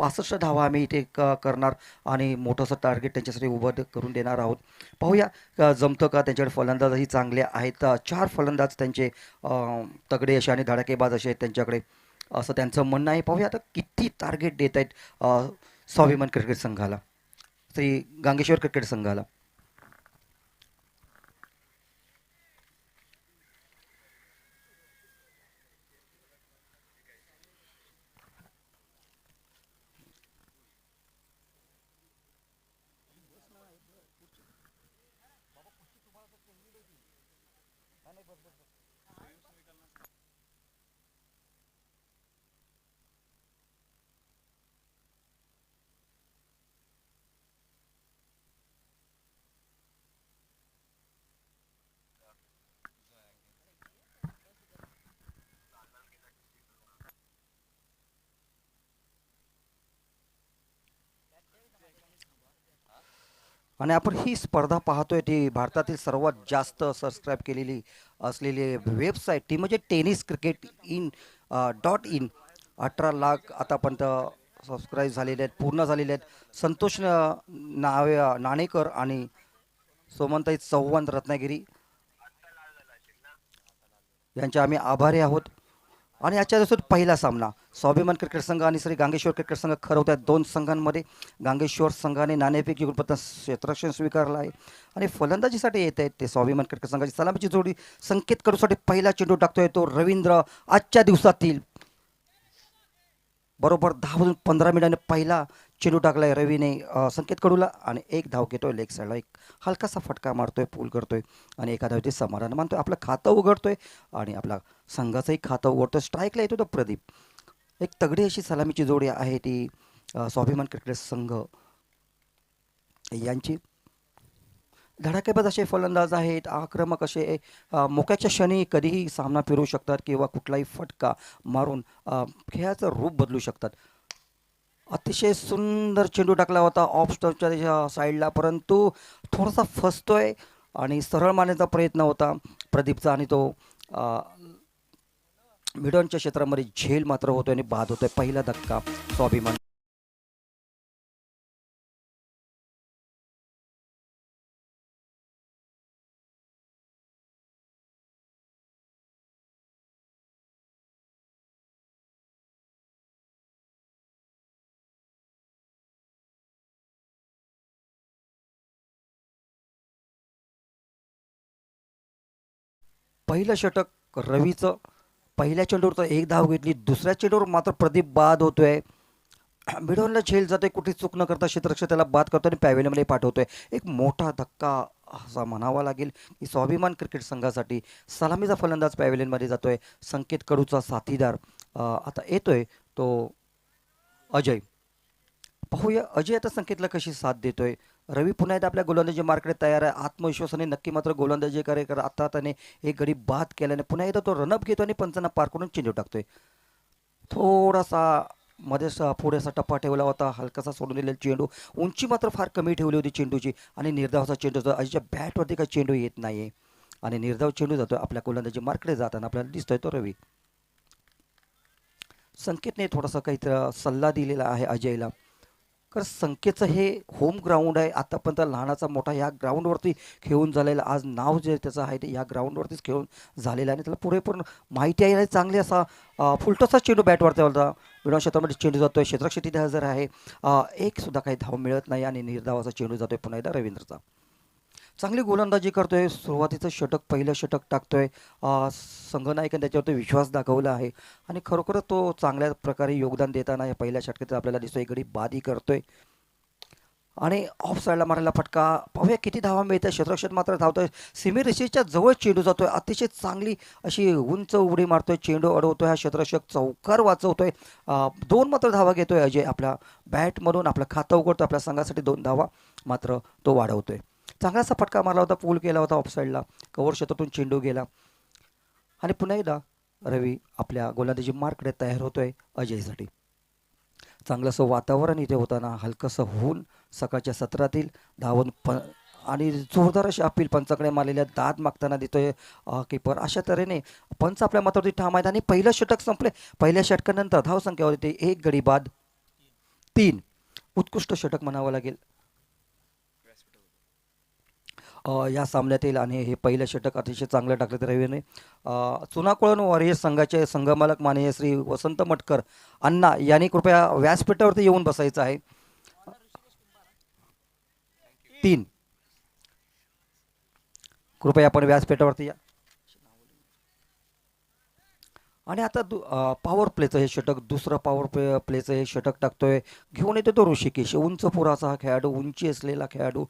65 धावा आम्ही इथे करणार आणि मोठंसं टार्गेट त्यांच्यासाठी उभं करून देणार आहोत. पाहूया जमतं का. त्यांच्याकडे फलंदाजही चांगले आहेत. 4 फलंदाज त्यांचे तगडे असे आणि धडाकेबाज असे आहेत त्यांच्याकडे, असं त्यांचं म्हणणं आहे. पाहूया आता किती टार्गेट देत आहेत स्वाभिमान क्रिकेट संघाला, श्री गांगेश्वर क्रिकेट संघाला. आणि आपण ही स्पर्धा पाहतोय ती भारतातील सर्वात जास्त सबस्क्राईब केलेली असलेली वेबसाईट ती म्हणजे tennis cricket in .in. 18 lakh आतापर्यंत सबस्क्राईब झालेले आहेत, पूर्ण झालेले आहेत. संतोष नाणेकर आणि सोमनताई चव्हाण रत्नागिरी यांचे आम्ही आभारी आहोत. आणि आजच्या दिवसात पहिला सामना स्वाभिमान क्रिकेट संघ आणि श्री गांगेश्वर क्रिकेट संघ खरवत आहेत. दोन संघांमध्ये गांगेश्वर संघाने नाणेफेक जिंकून प्रथम क्षेत्ररक्षण स्वीकारलं आहे आणि फलंदाजीसाठी येत आहेत ते स्वाभिमान क्रिकेट संघाची सलामीची जोडी. संकेत कडूसाठी पहिला चेंडू टाकतोय तो रवींद्र. आजच्या दिवसातील बरोबर 10 वाजून 15 मिनिटांनी पहिला चेंडू टाकलाय रवीने संकेत कडूला आणि एक धाव घेतोय लेग साईडला. एक हलकासा फटका मारतोय, पूल करतोय आणि एका धावते समाधान मानतोय. आपलं खातं उघडतोय आणि आपला संघाचंही खातं उघडतोय. स्ट्राईकला येतो तो प्रदीप. एक तगडी अशी सलामीची जोडी आहे ती स्वाभिमान क्रिकेट संघ यांची. धडाकेबाज असे फलंदाज आहेत, आक्रमक असे, मोक्याच्या क्षणी कधीही सामना फिरवू शकतात किंवा कुठलाही फटका मारून खेळाचं रूप बदलू शकतात. अतिशय सुंदर चेंडू टाकला होता ऑफ स्टंपच्या साईडला, परंतु थोडासा फसतोय आणि सरळ मारण्याचा प्रयत्न होता प्रदीपचा आणि तो मिडॉनच्या क्षेत्रामध्ये झेल मात्र होतोय आणि बाद होतोय. पहिला धक्का स्वाभिमान. पहिलं षटक रवीचं. पहिल्या चेंडूवर तर एक धाव घेतली, दुसऱ्या चेंडूवर मात्र प्रदीप बाद होतोय. मिडॉनला झेल जाते, कुठे चूक न करता क्षेत्ररक्षक त्याला बाद करतो आणि पॅव्हेलियनमध्ये पाठवतोय. एक मोठा धक्का असा म्हणावा लागेल की स्वाभिमान क्रिकेट संघासाठी सलामीचा फलंदाज पॅव्हेलियनमध्ये जातोय. संकेत कडूचा साथीदार आता येतोय तो अजय. पाहूया अजय आता संकेतला कशी साथ देतोय. रवी पुन्हा एकदा आपल्या गोलंदाजी मार्केट तयार आहे, आत्मविश्वासाने नक्की मात्र गोलंदाजी करे. आता त्याने एक गडी बाद केल्याने पुन्हा एकदा तो रनअप घेतो आणि पंचांना पार करून चेंडू टाकतोय. थोडासा मध्येच पुढेसा टप्पा ठेवला होता, हलकासा सोडून दिलेला चेंडू. उंची मात्र फार कमी ठेवली होती चेंडूची आणि निर्धावाचा चेंडू जो अजयच्या बॅटवरती काही चेंडू येत नाहीये आणि निर्धाव चेंडू जातोय आपल्या गोलंदाजी मार्केट जाताना आपल्याला दिसतोय तो रवी. संकेतने थोडासा काहीतरी सल्ला दिलेला आहे अजयला. कारण संकेतचं हे होम ग्राउंड आहे, आतापर्यंत लहानाचा मोठा या ग्राउंडवरती खेळून झालेला. आज नाव जे त्याचं आहे ते या ग्राउंडवरतीच खेळून झालेलं आहे आणि त्याला पुरेपूर माहिती आहे. चांगली असा फुलटोचा चेंडू बॅटवरती होता. विनोद क्षेत्रामध्ये चेंडू जातोय, क्षेत्ररक्षक तिथे हजर आहे. एक सुद्धा काही धाव मिळत नाही आणि निर्धावाचा चेंडू जातोय पुन्हा एकदा रवींद्रचा. चांगली गोलंदाजी करतोय, सुरुवातीचं षटक पहिलं षटक टाकतोय. संघनायकाने त्याच्यावरती विश्वास दाखवला आहे आणि खरोखरच तो चांगल्या प्रकारे योगदान देताना या पहिल्या षटकात आपल्याला दिसतोय. गडी बादी करतोय आणि ऑफ साईडला मारायला फटका. पाहूया किती धावा मिळतात. क्षेत्ररक्षक मात्र धावतोय, सीमेरेषेच्या जवळ चेंडू जातोय. अतिशय चांगली अशी उंच उडी मारतोय, चेंडू अडवतोय. हा क्षेत्ररक्षक चौकार वाचवतोय. 2 मात्र धावा घेतोय अजय आपल्या बॅटमधून. आपलं खातं उघडतो, आपल्या संघासाठी 2 धावा मात्र तो वाढवतोय. चांगलासा फटका मारला होता, पूल केला होता ऑफ साईडला, कव्हर क्षेत्रातून चेंडू गेला आणि पुन्हा एकदा रवी आपल्या गोलंदाजी मार्ककडे तयार होतोय अजयसाठी. चांगलंसं वातावरण इथे होताना हलकंसं होऊन सकाळच्या सत्रातील धावून आणि जोरदार अशी अपील पंचाकडे मारलेल्या दाद मागताना देतोय कीपर. अशा तऱ्हेने पंच आपल्या मतावरती ठाम आहेत आणि पहिलं षटक संपले. पहिल्या षटकानंतर धावसंख्या होती 1 गडी बाद. 3 उत्कृष्ट षटक म्हणावं लागेल या सामन्यातील आणि हे पहिलं षटक अतिशय चांगलं टाकलं त्या रवीने. चुनाकोळण वॉरियर्स संघाचे संघमालक माननीय श्री वसंत मटकर अण्णा यांनी कृपया व्यासपीठावरती येऊन बसायचं आहे. 3 कृपया आपण व्यासपीठावरती या. आणि आता पॉवर प्लेचं हे षटक दुसरं प्लेचं हे षटक टाकतोय. घेऊन येतो तो ऋषिकेश. उंच पुराचा हा खेळाडू, उंची असलेला खेळाडू,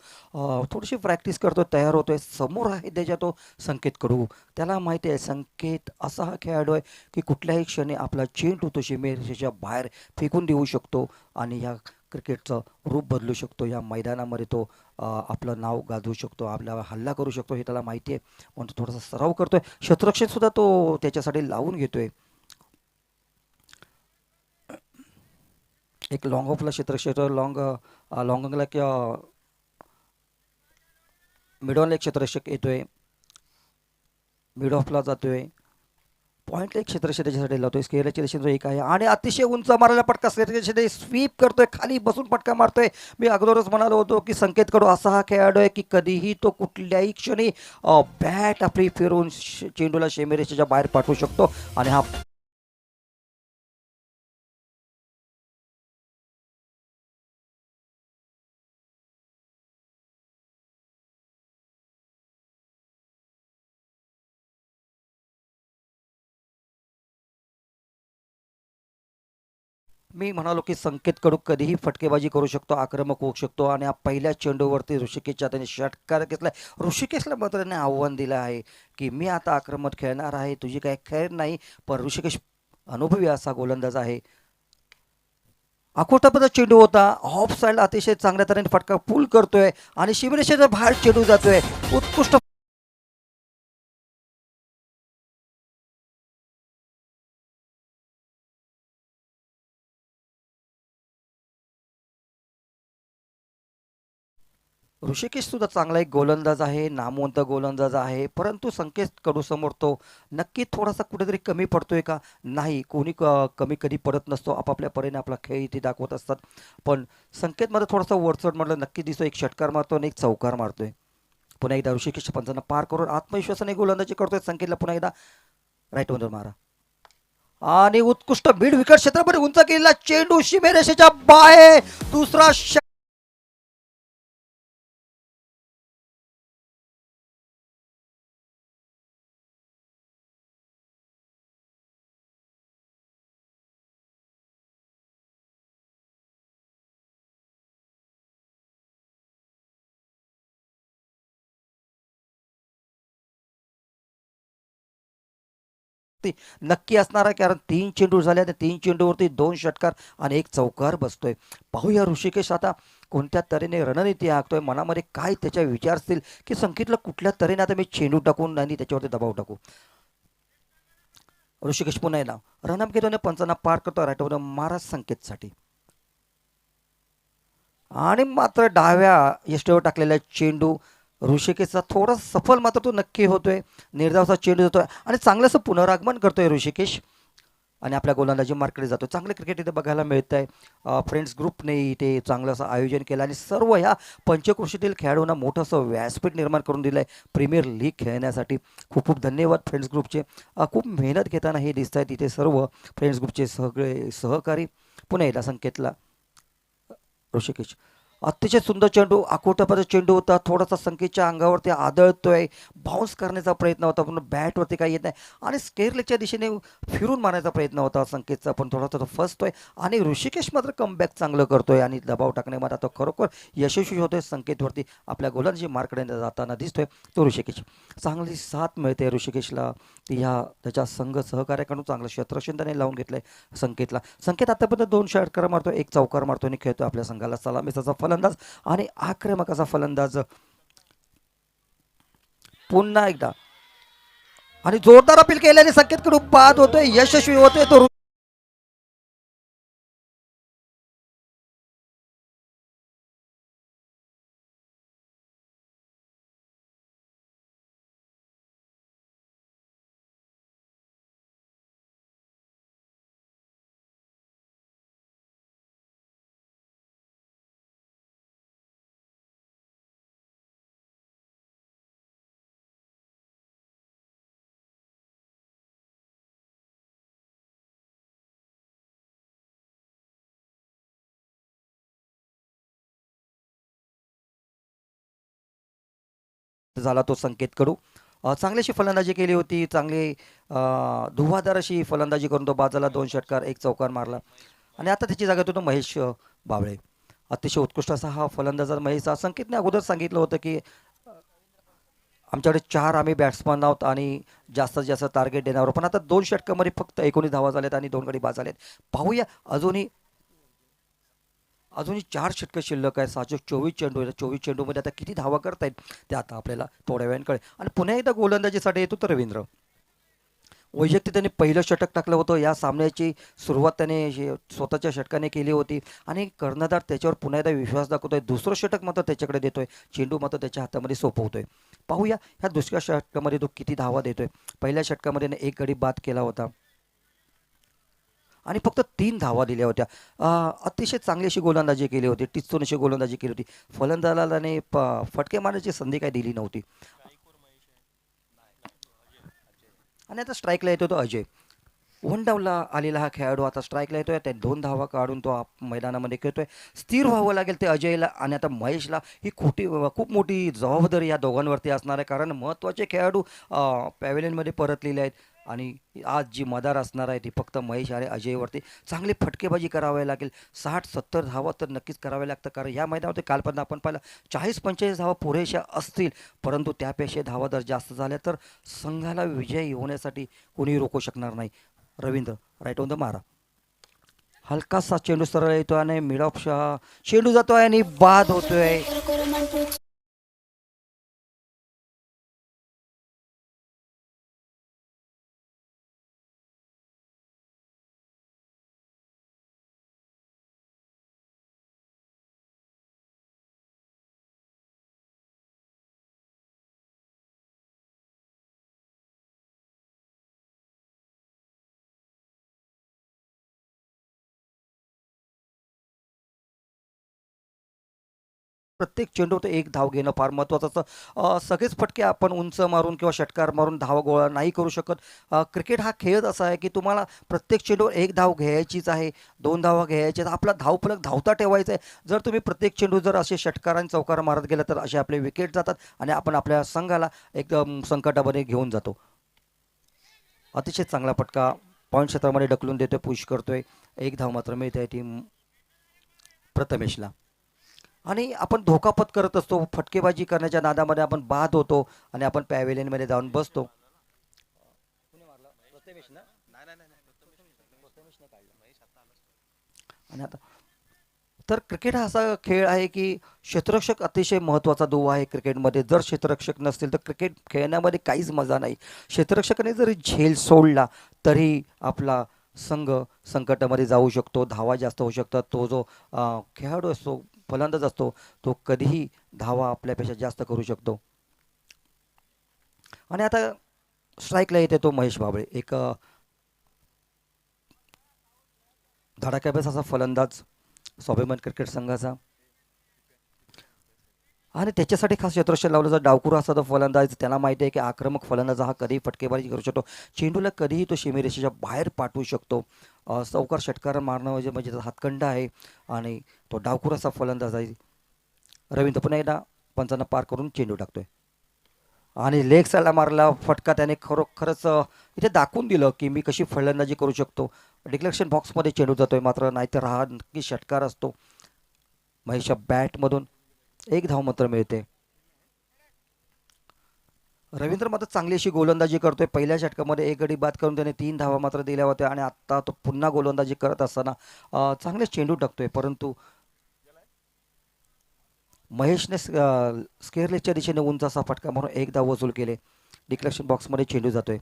थोडीशी प्रॅक्टिस करतो, तयार होतोय. समोर आहे त्याच्या तो संकेत कडू. त्याला माहिती आहे संकेत असा हा खेळाडू आहे की कुठल्याही क्षणी आपला चेंडू तो सीमेरेषेच्या बाहेर फेकून देऊ शकतो आणि ह्या क्रिकेटचं रूप बदलू शकतो. या मैदानामध्ये तो आपलं नाव गाजवू शकतो, आपल्याला हल्ला करू शकतो, हे त्याला माहिती आहे. म्हणून तो थोडासा सराव करतोय. क्षेत्ररक्षक सुद्धा तो त्याच्यासाठी लावून घेतोय. एक लॉंग ऑफला क्षेत्ररक्षक लॉंग किंवा मिडॉनला एक क्षेत्ररक्षक येतोय, मिड ऑफला जातोय, पॉईंटला एक क्षेत्ररक्षक त्याच्यासाठी लावतोय. स्केअरची रेषा जो एक आहे आणि अतिशय उंच मारायला पटका स्केअरची स्वीप करतोय, खाली बसून पटका मारतोय. मी अगोदरच म्हणालो होतो की संकेत कडू असा हा खेळाडू आहे की कधीही तो कुठल्याही क्षणी बॅट आपली फिरवून चेंडूला सीमेरेषेच्या बाहेर पाठवू शकतो आणि हा मी म्हणालो की संकेत कडू कधीही फटकेबाजी करू शकतो, आक्रमक होऊ शकतो आणि पहिल्या चेंडूवरती ऋषिकेशच्या त्याने षटकार घेतलाय. ऋषिकेशला मात्र त्याने आव्हान दिलं आहे की मी आता आक्रमक खेळणार आहे, तुझी काही खैर नाही. पण ऋषिकेश अनुभवी असा गोलंदाज आहे. आखोटापदा चेंडू होता, ऑफ साईडला अतिशय चांगल्या तऱ्हेने फटका पूल करतोय आणि शिवरेषेच्या बाहेर चेंडू जातोय. उत्कृष्ट ऋषिकेश सुद्धा चांगला एक गोलंदाज आहे, नामवंत गोलंदाज आहे. परंतु संकेत कडू समोर तो नक्की थोडासा कुठेतरी कमी पडतोय का? नाही, कोणी कमी कधी पडत नसतो. आपापल्या परीने आपला खेळ इथे दाखवत असतात. पण संकेत मध्ये थोडासा वरचढ म्हटलं नक्की दिसतो. एक षटकार मारतो आणि एक चौकार मारतोय. पुन्हा एकदा ऋषिकेश पंचांना पार करून आत्मविश्वासाने गोलंदाजी करतोय. संकेतला पुन्हा एकदा राईट मारा आणि उत्कृष्ट बीड विकेट क्षेत्रामध्ये उंच केलेला चेंडू सीमेरेषेच्या बाहेर. दुसरा नक्की असणार आहे कारण 3 चेंडू झाले आणि 3 चेंडूवरती 2 षटकार आणि एक चौकार बसतोय. पाहूया ऋषिकेश आता कोणत्या तऱ्हेने रणनीती आखतोय, मनामध्ये काय त्याच्या विचार असतील की संकेतला कुठल्या तऱ्हेने आता मी चेंडू टाकून आणि त्याच्यावरती दबाव टाकू. ऋषिकेश पुन्हा येणार रनअप घेतो आणि पंचांना पार करतो राईटवर महाराज संकेतसाठी आणि मात्र डाव्या यष्टीवर टाकलेला चेंडू ऋषिकेशचा थोडा सफल मात्र तो नक्की होतोय. निर्धावचा चेंडू होतोय आणि चांगलंसं पुनरागमन करतोय ऋषिकेश आणि आपल्या गोलंदाजी मार्कडे जातो. चांगले क्रिकेट इथे बघायला मिळत आहे. फ्रेंड्स ग्रुपने इथे चांगलं असं आयोजन केलं आणि सर्व ह्या पंचक्रोशीतील खेळाडूंना मोठं असं व्यासपीठ निर्माण करून दिलं आहे प्रीमियर लीग खेळण्यासाठी. खूप खूप धन्यवाद फ्रेंड्स ग्रुपचे. खूप मेहनत घेताना हे दिसत आहेत इथे सर्व फ्रेंड्स ग्रुपचे सगळे सहकारी. पुन्हा एकदा संकेतला ऋषिकेश अतिशय सुंदर चेंडू आखोटापर्यंत चेंडू होता. थोडासा संकेतच्या अंगावरती आदळतोय, बाउन्स करण्याचा प्रयत्न होता पण बॅटवरती काही येत नाही आणि स्केअरलेगच्या दिशेने फिरून मारण्याचा प्रयत्न होता संकेतचा पण थोडासा तो फसतोय आणि ऋषिकेश मात्र कमबॅक चांगलं करतोय आणि दबाव टाकण्यामध्ये आता खरोखर यशस्वी होतोय. संकेतवरती आपल्या गोलांची मार्कडे जाताना दिसतोय तो ऋषिकेश. चांगली साथ मिळते ऋषिकेशला. ह्या त्याच्या संघ सहकार्याकडून चांगलं क्षेत्ररक्षण त्याने लावून घेतलंय संकेतला. संकेत आतापर्यंत 2 षटकार मारतो, एक चौकार मारतो आणि खेळतो आपल्या संघाला. सलामीचा फलंदाज आणि आक्रमक असा फलंदाज पुन्हा एकदा आणि जोरदार अपील केल्याने संकेतकडून बाद होतोय, यशस्वी होतोय तो झाला तो संकेत कडू. चांगलीशी फलंदाजी केली होती, चांगली धुव्वाधार अशी फलंदाजी करून तो बाजाला 2 षटकार 1 चौकार मारला आणि आता त्याची जागा होतो महेश बाबळे. अतिशय उत्कृष्ट असा हा फलंदाज महेश. संकेतने अगोदर सांगितलं होतं की आमच्याकडे 4 आम्ही बॅट्समन आहोत आणि जास्तीत जास्त टार्गेट देणार आहोत. पण आता 2 षटकामध्ये फक्त 19 धावा झाल्यात आणि 2 गडी बाद झालेत. पाहूया अजूनही अजूनही 4 षटकं शिल्लक आहे. 24 चेंडू आहेत. 24 चेंडूमध्ये आता किती धावा करतायत ते आता आपल्याला थोड्या वेळाने कळेल. आणि पुन्हा एकदा गोलंदाजीसाठी येतो तर रवींद्र. वैयक्तिक त्याने पहिलं षटक टाकलं होतं. या सामन्याची सुरुवात त्याने स्वतःच्या षटकाने केली होती आणि कर्णधार त्याच्यावर पुन्हा एकदा विश्वास दाखवतोय. दुसरं षटक मात्र त्याच्याकडे देतोय. चेंडू मात्र त्याच्या हातामध्ये सोपवतोय. पाहूया ह्या दुसऱ्या षटकामध्ये तो किती धावा देतोय. पहिल्या षटकामध्ये त्याने 1 गडी बाद केला होता आणि फक्त 3 धावा दिल्या होत्या. अतिशय चांगली अशी गोलंदाजी केली होती. टिचून अशी गोलंदाजी केली होती. फलंदाजाने फटके मारण्याची संधी काही दिली नव्हती. आणि आता स्ट्राईकला येतो तो अजय. वन डाऊनला आलेला हा खेळाडू आता स्ट्राईकला येतोय. त्या 2 धावा काढून तो मैदानामध्ये खेळतोय. स्थिर व्हावं लागेल ते अजयला आणि आता महेशला. ही खूप मोठी जबाबदारी या दोघांवरती असणार आहे, कारण महत्त्वाचे खेळाडू पॅव्हेलियनमध्ये परतलेले आहेत आणि आज जी मदार असणार आहे ती फक्त महेश आणि अजयवरती. चांगली फटकेबाजी करावी लागेल. 60-70 धावा तर नक्कीच कराव्या लागतं, कारण या मैदानामध्ये कालपर्यंत आपण पाहिलं 40-45 धावा पुरेशा असतील, परंतु त्यापेक्षा धावा जर जास्त झाल्या तर संघाला विजय होण्यासाठी कोणी रोखू शकणार नाही. रवींद्र राईट ऑन द मारा. हलकासा चेंडू सरळ येतोय आणि मिड ऑफ चेंडू जातोय आणि बाद होतोय. प्रत्येक चेंडूवर एक धाव घेणं फार महत्त्वाचं असतं. सगळेच फटके आपण उंच मारून किंवा षटकार मारून धावा गोळा नाही करू शकत. क्रिकेट हा खेळच असा आहे की तुम्हाला प्रत्येक चेंडूवर 1 धाव घ्यायचीच आहे, 2 धावा घ्यायच्या आहेत. आपला धावफलक धावता ठेवायचा आहे. जर तुम्ही प्रत्येक चेंडू जर असे षटकार आणि चौकार मारत गेला तर असे आपले विकेट जातात आणि आपण आपल्या संघाला एकदम संकटामध्ये घेऊन जातो. अतिशय चांगला फटका पॉईंट क्षेत्रामध्ये ढकलून देतोय, पुश करतोय. 1 धाव मात्र मिळते टीम प्रथमेशला. आणि आपण धोका पत्करत असतो. फटकेबाजी करण्याच्या नादामध्ये आपण बाद होतो आणि आपण पॅव्हेलियनमध्ये जाऊन बसतो. आणि आता तर क्रिकेट हा असा खेळ आहे की क्षेत्ररक्षक अतिशय महत्त्वाचा दुवा आहे क्रिकेटमध्ये. जर क्षेत्ररक्षक नसतील तर क्रिकेट खेळण्यामध्ये काहीच मजा नाही. क्षेत्ररक्षकाने जरी झेल सोडला तरी आपला संघ संकटामध्ये जाऊ शकतो, धावा जास्त होऊ शकतात. तो जो खेळाडू असतो, फलंदाज असतो, तो कधीही धावा आपल्यापेक्षा जास्त करू शकतो. आणि आता स्ट्राईकला येते तो महेश बाबळे. एक धडाक्याबस असा फलंदाज स्वाभिमान क्रिकेट संघाचा. आणि त्याच्यासाठी खास क्षेत्ररक्षण लावलं. जर डावखुरा असा तो फलंदाज, त्याला माहिती आहे की आक्रमक फलंदाज हा कधीही फटकेबाजी करू शकतो. चेंडूला कधीही तो सीमारेषेच्या बाहेर पाठवू शकतो. चौकार षटकार मारणं म्हणजे त्याचा हातखंडा आहे आणि तो डावखुरा असा फलंदाज आहे. रवींद्र पुन्हा एकदा पंचांना पार करून चेंडू टाकतोय आणि लेग साईडला मारला फटका. त्याने खरोखरच इथे दाखवून दिलं की मी कशी फलंदाजी करू शकतो. डिक्लेरेशन बॉक्समध्ये चेंडू जातोय मात्र, नाहीतर हा नक्की षटकार असतो. महेशच्या बॅटमधून 1 धाव मात्र मिळते. रवींद्र मात्र चांगली अशी गोलंदाजी करतोय. पहिल्या षटकामध्ये 1 गडी बाद करून त्याने 3 धावा मात्र दिल्या होत्या आणि आत्ता तो पुन्हा गोलंदाजी करत असताना चांगले चेंडू टाकतोय, परंतु महेशने स्केअरलेसच्या दिशेने उंच असा फटका म्हणून 1 धाव वसूल केले. डिक्लेरेशन बॉक्समध्ये चेंडू जातोय.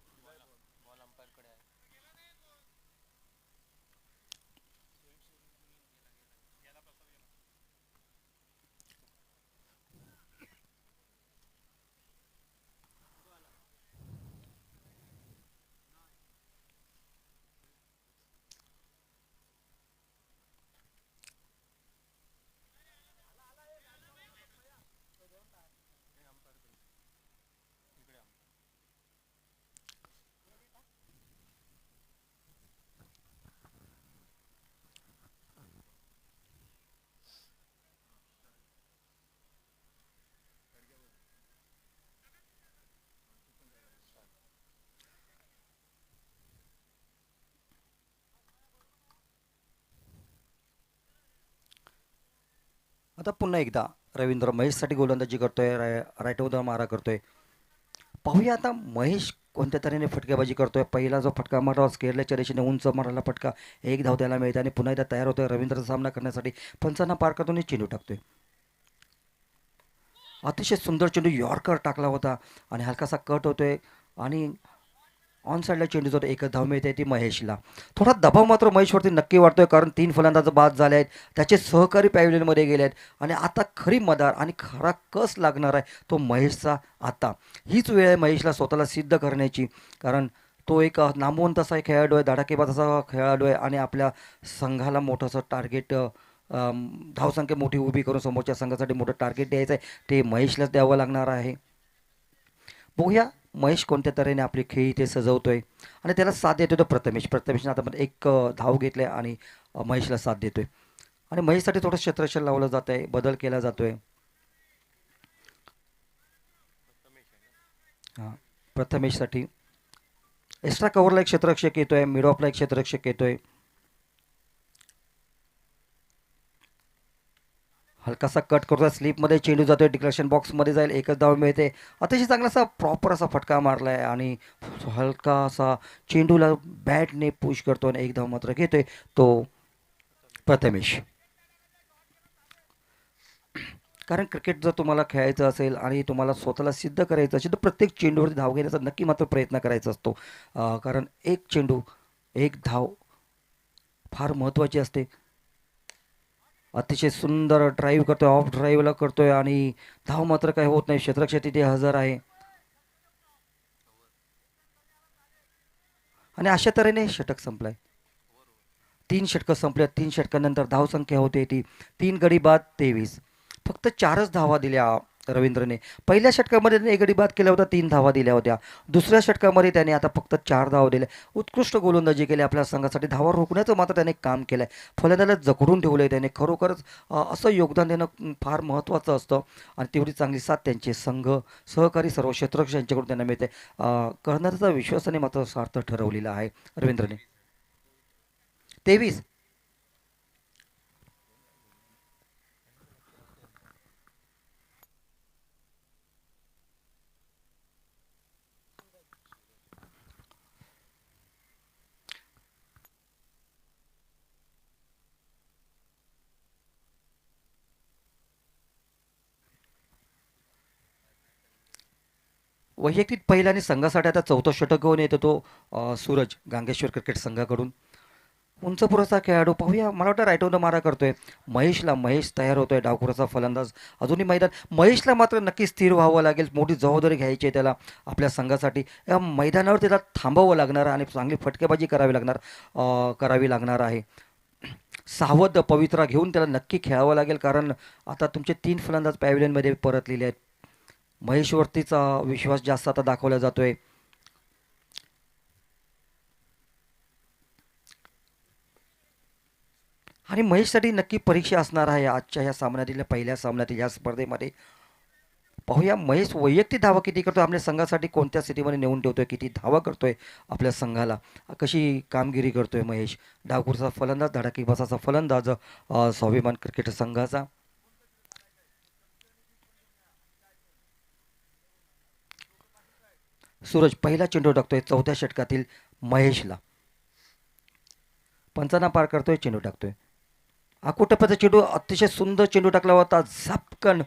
आता पुन्हा एकदा रवींद्र महेशसाठी गोलंदाजी करतोय, राईटवर मारा करतोय. पाहूया आता महेश कोणत्या तऱ्हेने फटकेबाजी करतोय. पहिला जो फटका मारला स्केअरच्या रेषेने उंच मारला फटका, एक धाव त्याला मिळते आणि पुन्हा एकदा तयार होतोय रवींद्रचा सामना करण्यासाठी. पंचांना पार करतो चेंडू टाकतोय. अतिशय सुंदर चेंडू यॉर्कर टाकला होता आणि हलकासा कट होतोय आणि ऑन साईडला चेंडू जातो. एकच धाव मिळते ती महेशला. थोडा दबाव मात्र महेशवरती नक्की वाटतोय, कारण 3 फलंदाज बाद झाले आहेत, त्याचे सहकारी पॅव्हिलियनमध्ये गेले आहेत आणि आता खरी मदार आणि खरा कस लागणार आहे तो महेशचा. आता हीच वेळ आहे महेशला स्वतःला सिद्ध करण्याची, कारण तो एक नामवंत असा खेळाडू आहे, धडाकेबाज असा खेळाडू आहे आणि आपल्या संघाला मोठंसं टार्गेट, धावसंख्या मोठी उभी करून समोरच्या संघासाठी मोठं टार्गेट द्यायचं आहे, ते महेशलाच द्यावं लागणार आहे. बघूया महेश कोणत्या तऱ्हेने आपली खेळी ते सजवतोय आणि त्याला साथ देतोय तो प्रथमेशने आता एक धाव घेतले आणि महेशला साथ देतोय आणि महेशसाठी थोडं क्षेत्ररक्षण लावलं जात आहे, बदल केला जातोय. हां, प्रथमेशसाठी एक्स्ट्रा कव्हरला एक क्षेत्ररक्षक येतोय, मिड ऑफला एक क्षेत्ररक्षक येतोय. हलकासा कट करतोय, स्लिपमध्ये चेंडू जातोय, डिक्लेरेशन बॉक्समध्ये जाईल, एकच धाव मिळते. अतिशय चांगला असा प्रॉपर असा फटका मारला आहे आणि हलकासा चेंडूला बॅटने पुश करतो आणि एक धाव मात्र घेतोय तो प्रथमेश. कारण क्रिकेट जर तुम्हाला खेळायचं असेल आणि तुम्हाला स्वतःला सिद्ध करायचं असेल तर प्रत्येक चेंडूवरती धाव घेण्याचा नक्की मात्र प्रयत्न करायचा असतो. कारण एक चेंडू एक धाव फार महत्त्वाची असते. अतिशय सुंदर ड्राईव्ह करतोय, ऑफ ड्राईव्हला करतोय आणि धाव मात्र काही होत नाही. क्षेत्ररक्षक तिथे हजर आहे आणि अशा तऱ्हेने षटक संपलाय. 3 षटकं संपल्या. 3 षटकांनंतर धावसंख्या होते ती 3 गडी बाद 23. फक्त 4च धावा दिल्या रवींद्रने. पहिल्या षटकामध्ये त्याने 1 गडी बाद केला होता, 3 धावा दिल्या होत्या. दुसऱ्या षटकामध्ये त्याने आता फक्त 4 धावा दिल्या. उत्कृष्ट गोलंदाजी केली आपल्या संघासाठी. धावा रोखण्याचं मात्र त्याने काम केलं आहे. फलंदाजाला जखडून ठेवलं आहे त्याने. खरोखरच असं योगदान देणं फार महत्त्वाचं असतं आणि तेवढी चांगली साथ त्यांचे संघ, सहकारी सर्व क्षेत्ररक्षक यांच्याकडून त्यांना मिळते. कर्णधाराचा विश्वासाने मात्र सार्थ ठरवलेला आहे रवींद्रने. 23. वैयक्तिक पहिला आणि संघासाठी आता 4थं षटक घेऊन येतो तो सूरज गांगेश्वर क्रिकेट संघाकडून. उंच पुराचा खेळाडू पाहूया. मला वाटतं राईटवरनं मारा करतोय महेश तयार होतोय. डावखुराचा फलंदाज अजूनही मैदान. महेशला मात्र नक्की स्थिर व्हावं लागेल. मोठी जबाबदारी घ्यायची आहे त्याला आपल्या संघासाठी. या मैदानावर त्याला थांबावं लागणार आणि चांगली फटकेबाजी करावी लागणार आहे. सावध पवित्रा घेऊन त्याला नक्की खेळावं लागेल, कारण आता तुमचे 3 फलंदाज पॅव्हिलियनमध्ये परतलेले आहेत. महेशवरतीचा विश्वास जास्त आता दाखवला जातोय. आणि महेशसाठी नक्की परीक्षा असणार आहे आजच्या ह्या सामन्यातील, पहिल्या सामन्यातील या स्पर्धेमध्ये. पाहूया महेश वैयक्तिक धावा किती करतोय, आपल्या संघासाठी कोणत्या स्थितीमध्ये नेऊन ठेवतोय, किती धावा करतोय आपल्या संघाला, कशी कामगिरी करतोय महेश. डावखुरचा फलंदाज, धडाकेबाजाचा फलंदाज स्वाभिमान क्रिकेट संघाचा. सूरज पहिला चेंडू टाकतोय 4थ्या षटकातील महेशला. पंचांना पार करतोय, चेंडू टाकतोय. आकुटप्याचा चेंडू, अतिशय सुंदर चेंडू टाकला होता. झपकन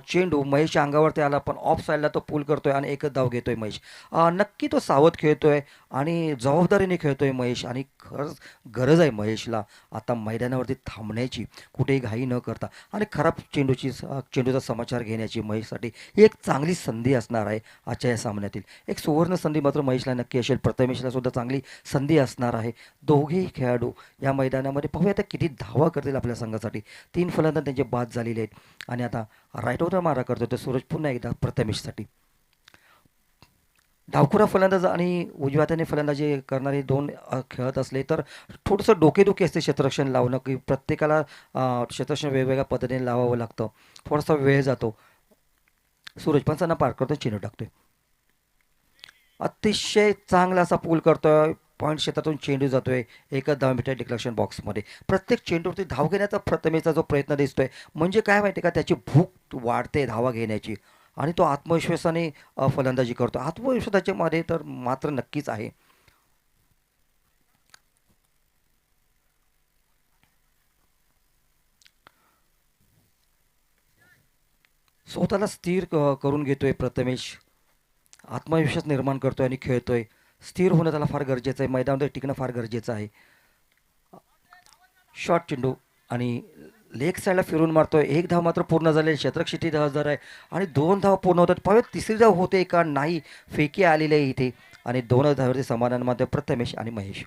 चेंडू महेशच्या अंगावरती आला, पण ऑफ साईडला तो पूल करतोय आणि एकच धाव घेतोय महेश. नक्की तो सावध खेळतोय आणि जबाबदारीने खेळतोय महेश आणि खरंच गरज आहे महेशला आता मैदानावरती थांबण्याची, कुठेही घाई न करता आणि खराब चेंडूचा समाचार घेण्याची. महेशसाठी ही एक चांगली संधी असणार आहे आजच्या या सामन्यातील. एक सुवर्ण संधी मात्र महेशला नक्की असेल. प्रथमेशला सुद्धा चांगली संधी असणार आहे. दोघेही खेळाडू या मैदानामध्ये पाहूया आता किती धावा करतील आपल्या संघासाठी. 3 फलंदाज त्यांचे बाद झालेले आहेत आणि आता राईटवर मारा करतो तर सूरज पुन्हा एकदा प्रथमेशसाठी. डावखुरा फलंदाज आणि उजव्या हाताने फलंदाजी करणारे 2 खेळत असले तर थोडंसं डोकेदुखी असते क्षेत्ररक्षण लावणं, की प्रत्येकाला क्षेत्ररक्षण वेगवेगळ्या पद्धतीने लावावं लागतं, थोडासा वेळ जातो. सूरज पंचांना पार करतो, चेंडू टाकतोय. अतिशय चांगला असा पूल करतोय. पॉईंट क्षेत्रातून चेंडू जातोय एकच धावमीटर डिक्लेरेशन बॉक्समध्ये. प्रत्येक चेंडूवरती धाव घेण्याचा प्रथमेशचा जो प्रयत्न दिसतोय म्हणजे काय माहिती का, त्याची भूक वाढते धावा घेण्याची आणि तो आत्मविश्वासाने फलंदाजी करतो. आत्मविश्वासाच्या मध्ये तर मात्र नक्कीच आहे. स्वतःला स्थिर करून घेतोय प्रथमेश. आत्मविश्वास निर्माण करतोय आणि खेळतोय. स्थिर होणं त्याला फार गरजेचं आहे. मैदानामध्ये टिकणं फार गरजेचं आहे. शॉर्ट चेंडू आणि लेग साईडला फिरून मारतोय. एक धाव मात्र पूर्ण झालेली, क्षेत्रक्षिती 10,000 आहे आणि दोन धाव पूर्ण होतात. पाहूया तिसरी धाव होते का नाही. फेकी आलेली आहे इथे आणि दोनच धावावरती समाधानामध्ये प्रथमेश आणि महेश.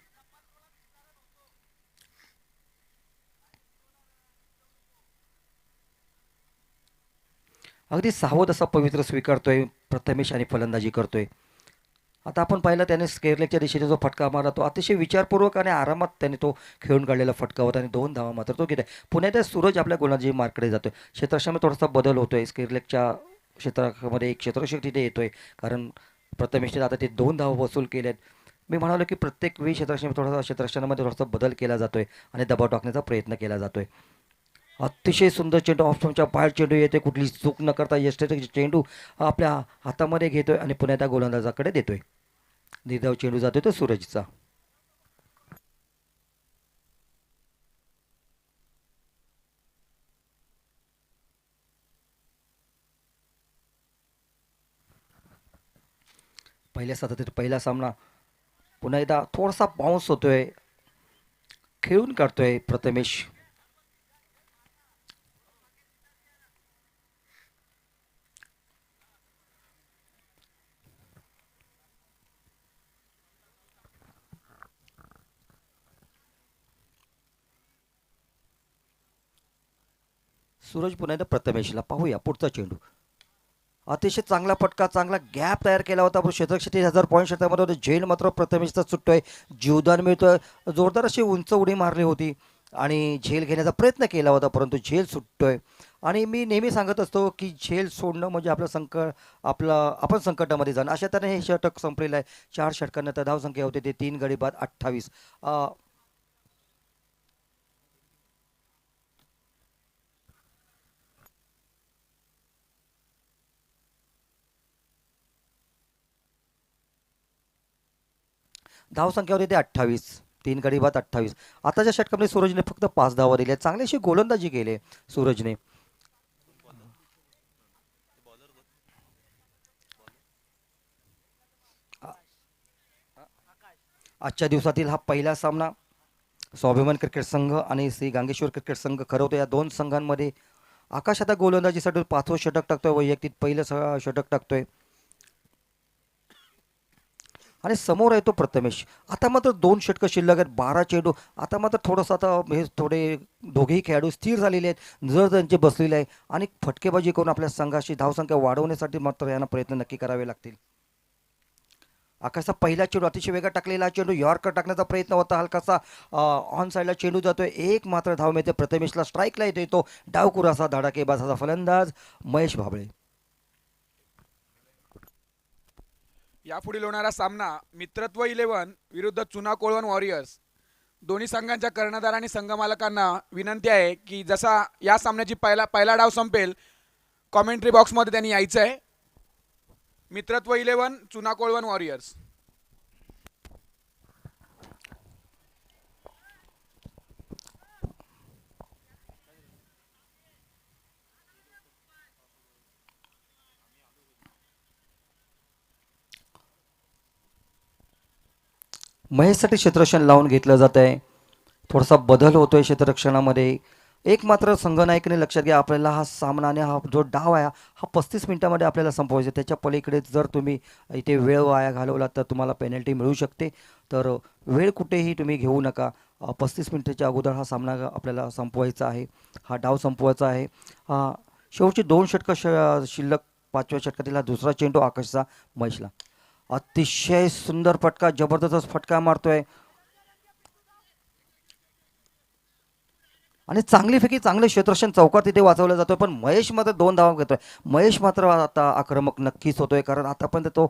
अगदी सावध असा पवित्र स्वीकारतोय प्रथमेश आणि फलंदाजी करतोय. आता आपण पाहिलं त्याने स्केअरलेगच्या दिशेने जो फटका मारला तो अतिशय विचारपूर्वक आणि आरामात त्याने तो खेळून काढलेला फटका होता आणि दोन धावा मात्र तो घेत आहे. पुन्हा एकदा सूरज आपल्या गोलंदाजी मार्कडे जातोय. क्षेत्रक्षामध्ये थोडासा बदल होतोय. स्केअरलेगच्या क्षेत्रामध्ये एक क्षेत्ररक्षक तिथे येतोय कारण प्रथमेशने आता ते दोन धावा वसूल केल्यात. मी म्हणालो की प्रत्येक वेळी क्षेत्ररक्षणामध्ये थोडासा बदल केला जातोय आणि दबाव टाकण्याचा प्रयत्न केला जातोय. अतिशय सुंदर चेंडू ऑफस्टंपच्या बाहेर चेंडू येते. कुठली चूक न करता यष्टीचा चेंडू आपल्या हातामध्ये घेतोय आणि पुन्हा त्या गोलंदाजाकडे देतोय. निर्धाव चेंडू जातोय तो सूरजचा. पहिल्या सतत पहिला सामना पुन्हा एकदा थोडासा बाउन्स होतोय. खेळून काढतोय प्रथमेश. सूरज पुन्हा एकदा प्रथमेशला. पाहूया पुढचा चेंडू. अतिशय चांगला फटका, चांगला गॅप तयार केला होता. पण क्षेत्रक्षिती 1000 पॉईंट क्षेत्रामध्ये होते. झेल मात्र प्रथमेशचा सुटतोय. जीवदान मिळतोय. जोरदार अशी उंच उडी मारली होती आणि झेल घेण्याचा प्रयत्न केला होता परंतु झेल सुटतोय. आणि मी नेहमी सांगत असतो की झेल सोडणं म्हणजे आपलं आपण संकटामध्ये जाणं. अशा तऱ्हेने हे षटक संपलेलं आहे. 4 षटकांनंतर धावसंख्या होते ते 3 गडी बाद 28. धावसंख्या होती ते 28. 3 गडी बाद 28. आताच्या षटकामध्ये सूरजने फक्त 5 धावा दिल्या. चांगली अशी गोलंदाजी केली सूरजने. आजच्या दिवसातील हा पहिला सामना स्वाभिमान क्रिकेट संघ आणि श्री गांगेश्वर क्रिकेट संघ खरवतो. या दोन संघांमध्ये आकाश आता गोलंदाजीसाठी 5वं षटक टाकतोय. वैयक्तिक पहिलं षटक टाकतोय आणि समोर आहे तो प्रथमेश. आता मात्र 2 षटकं शिल्लक आहेत. 12 चेंडू. आता मात्र थोडंसं आता हे थोडे दोघेही खेळाडू स्थिर झालेले आहेत. जर त्यांचे बसलेले आहे आणि फटकेबाजी करून आपल्या संघाची धावसंख्या वाढवण्यासाठी मात्र यांना प्रयत्न नक्की करावे लागतील. आकाशचा पहिला चेंडू अतिशय वेगात टाकलेला चेंडू यॉर्कर टाकण्याचा प्रयत्न होता. हलकासा ऑन साईडला चेंडू जातोय. एक मात्र धाव मिळते प्रथमेशला. स्ट्राईकला येतो तो डावकुरा असा धडाकेबाज असा फलंदाज महेश भाबळे. यापुढील होणारा सामना मित्रत्व 11 विरुद्ध चुना कोळवण वॉरियर्स. दोन्ही संघांच्या कर्णधार आणि संघमालकांना विनंती आहे की जसा या सामन्याची पहिला डाव संपेल कॉमेंट्री बॉक्समध्ये त्यांनी यायचं आहे. मित्रत्व 11 चुना कोळवण वॉरियर्स. महेशसाठी क्षेत्ररक्षण लावून घेतलं जात आहे. थोडासा बदल होतोय क्षेत्ररक्षणामध्ये. एक मात्र संघनायकने लक्षात घ्या आपल्याला हा सामना आणि हा जो डाव आहे हा 35 मिनिटामध्ये आपल्याला संपवायचा. त्याच्या पलीकडे जर तुम्ही इथे वेळ वाया घालवला तर तुम्हाला पेनल्टी मिळू शकते. तर वेळ कुठेही तुम्ही घेऊ नका. 35 मिनिटाच्या अगोदर हा सामना आपल्याला संपवायचा आहे. हा डाव संपवायचा आहे. शेवटची 2 षटकं शिल्लक. 5व्या षटकातील हा दुसरा चेंडू आकाशचा महेशला. अतिशय सुंदर फटका, जबरदस्त फटका मारतोय. आणि चांगलीपैकी चांगले क्षेत्ररक्षण चौकार तिथे वाचवलं जातोय, पण महेश मात्र 2 धावा घेतोय. महेश मात्र आता आक्रमक नक्कीच होतोय, कारण आतापर्यंत तो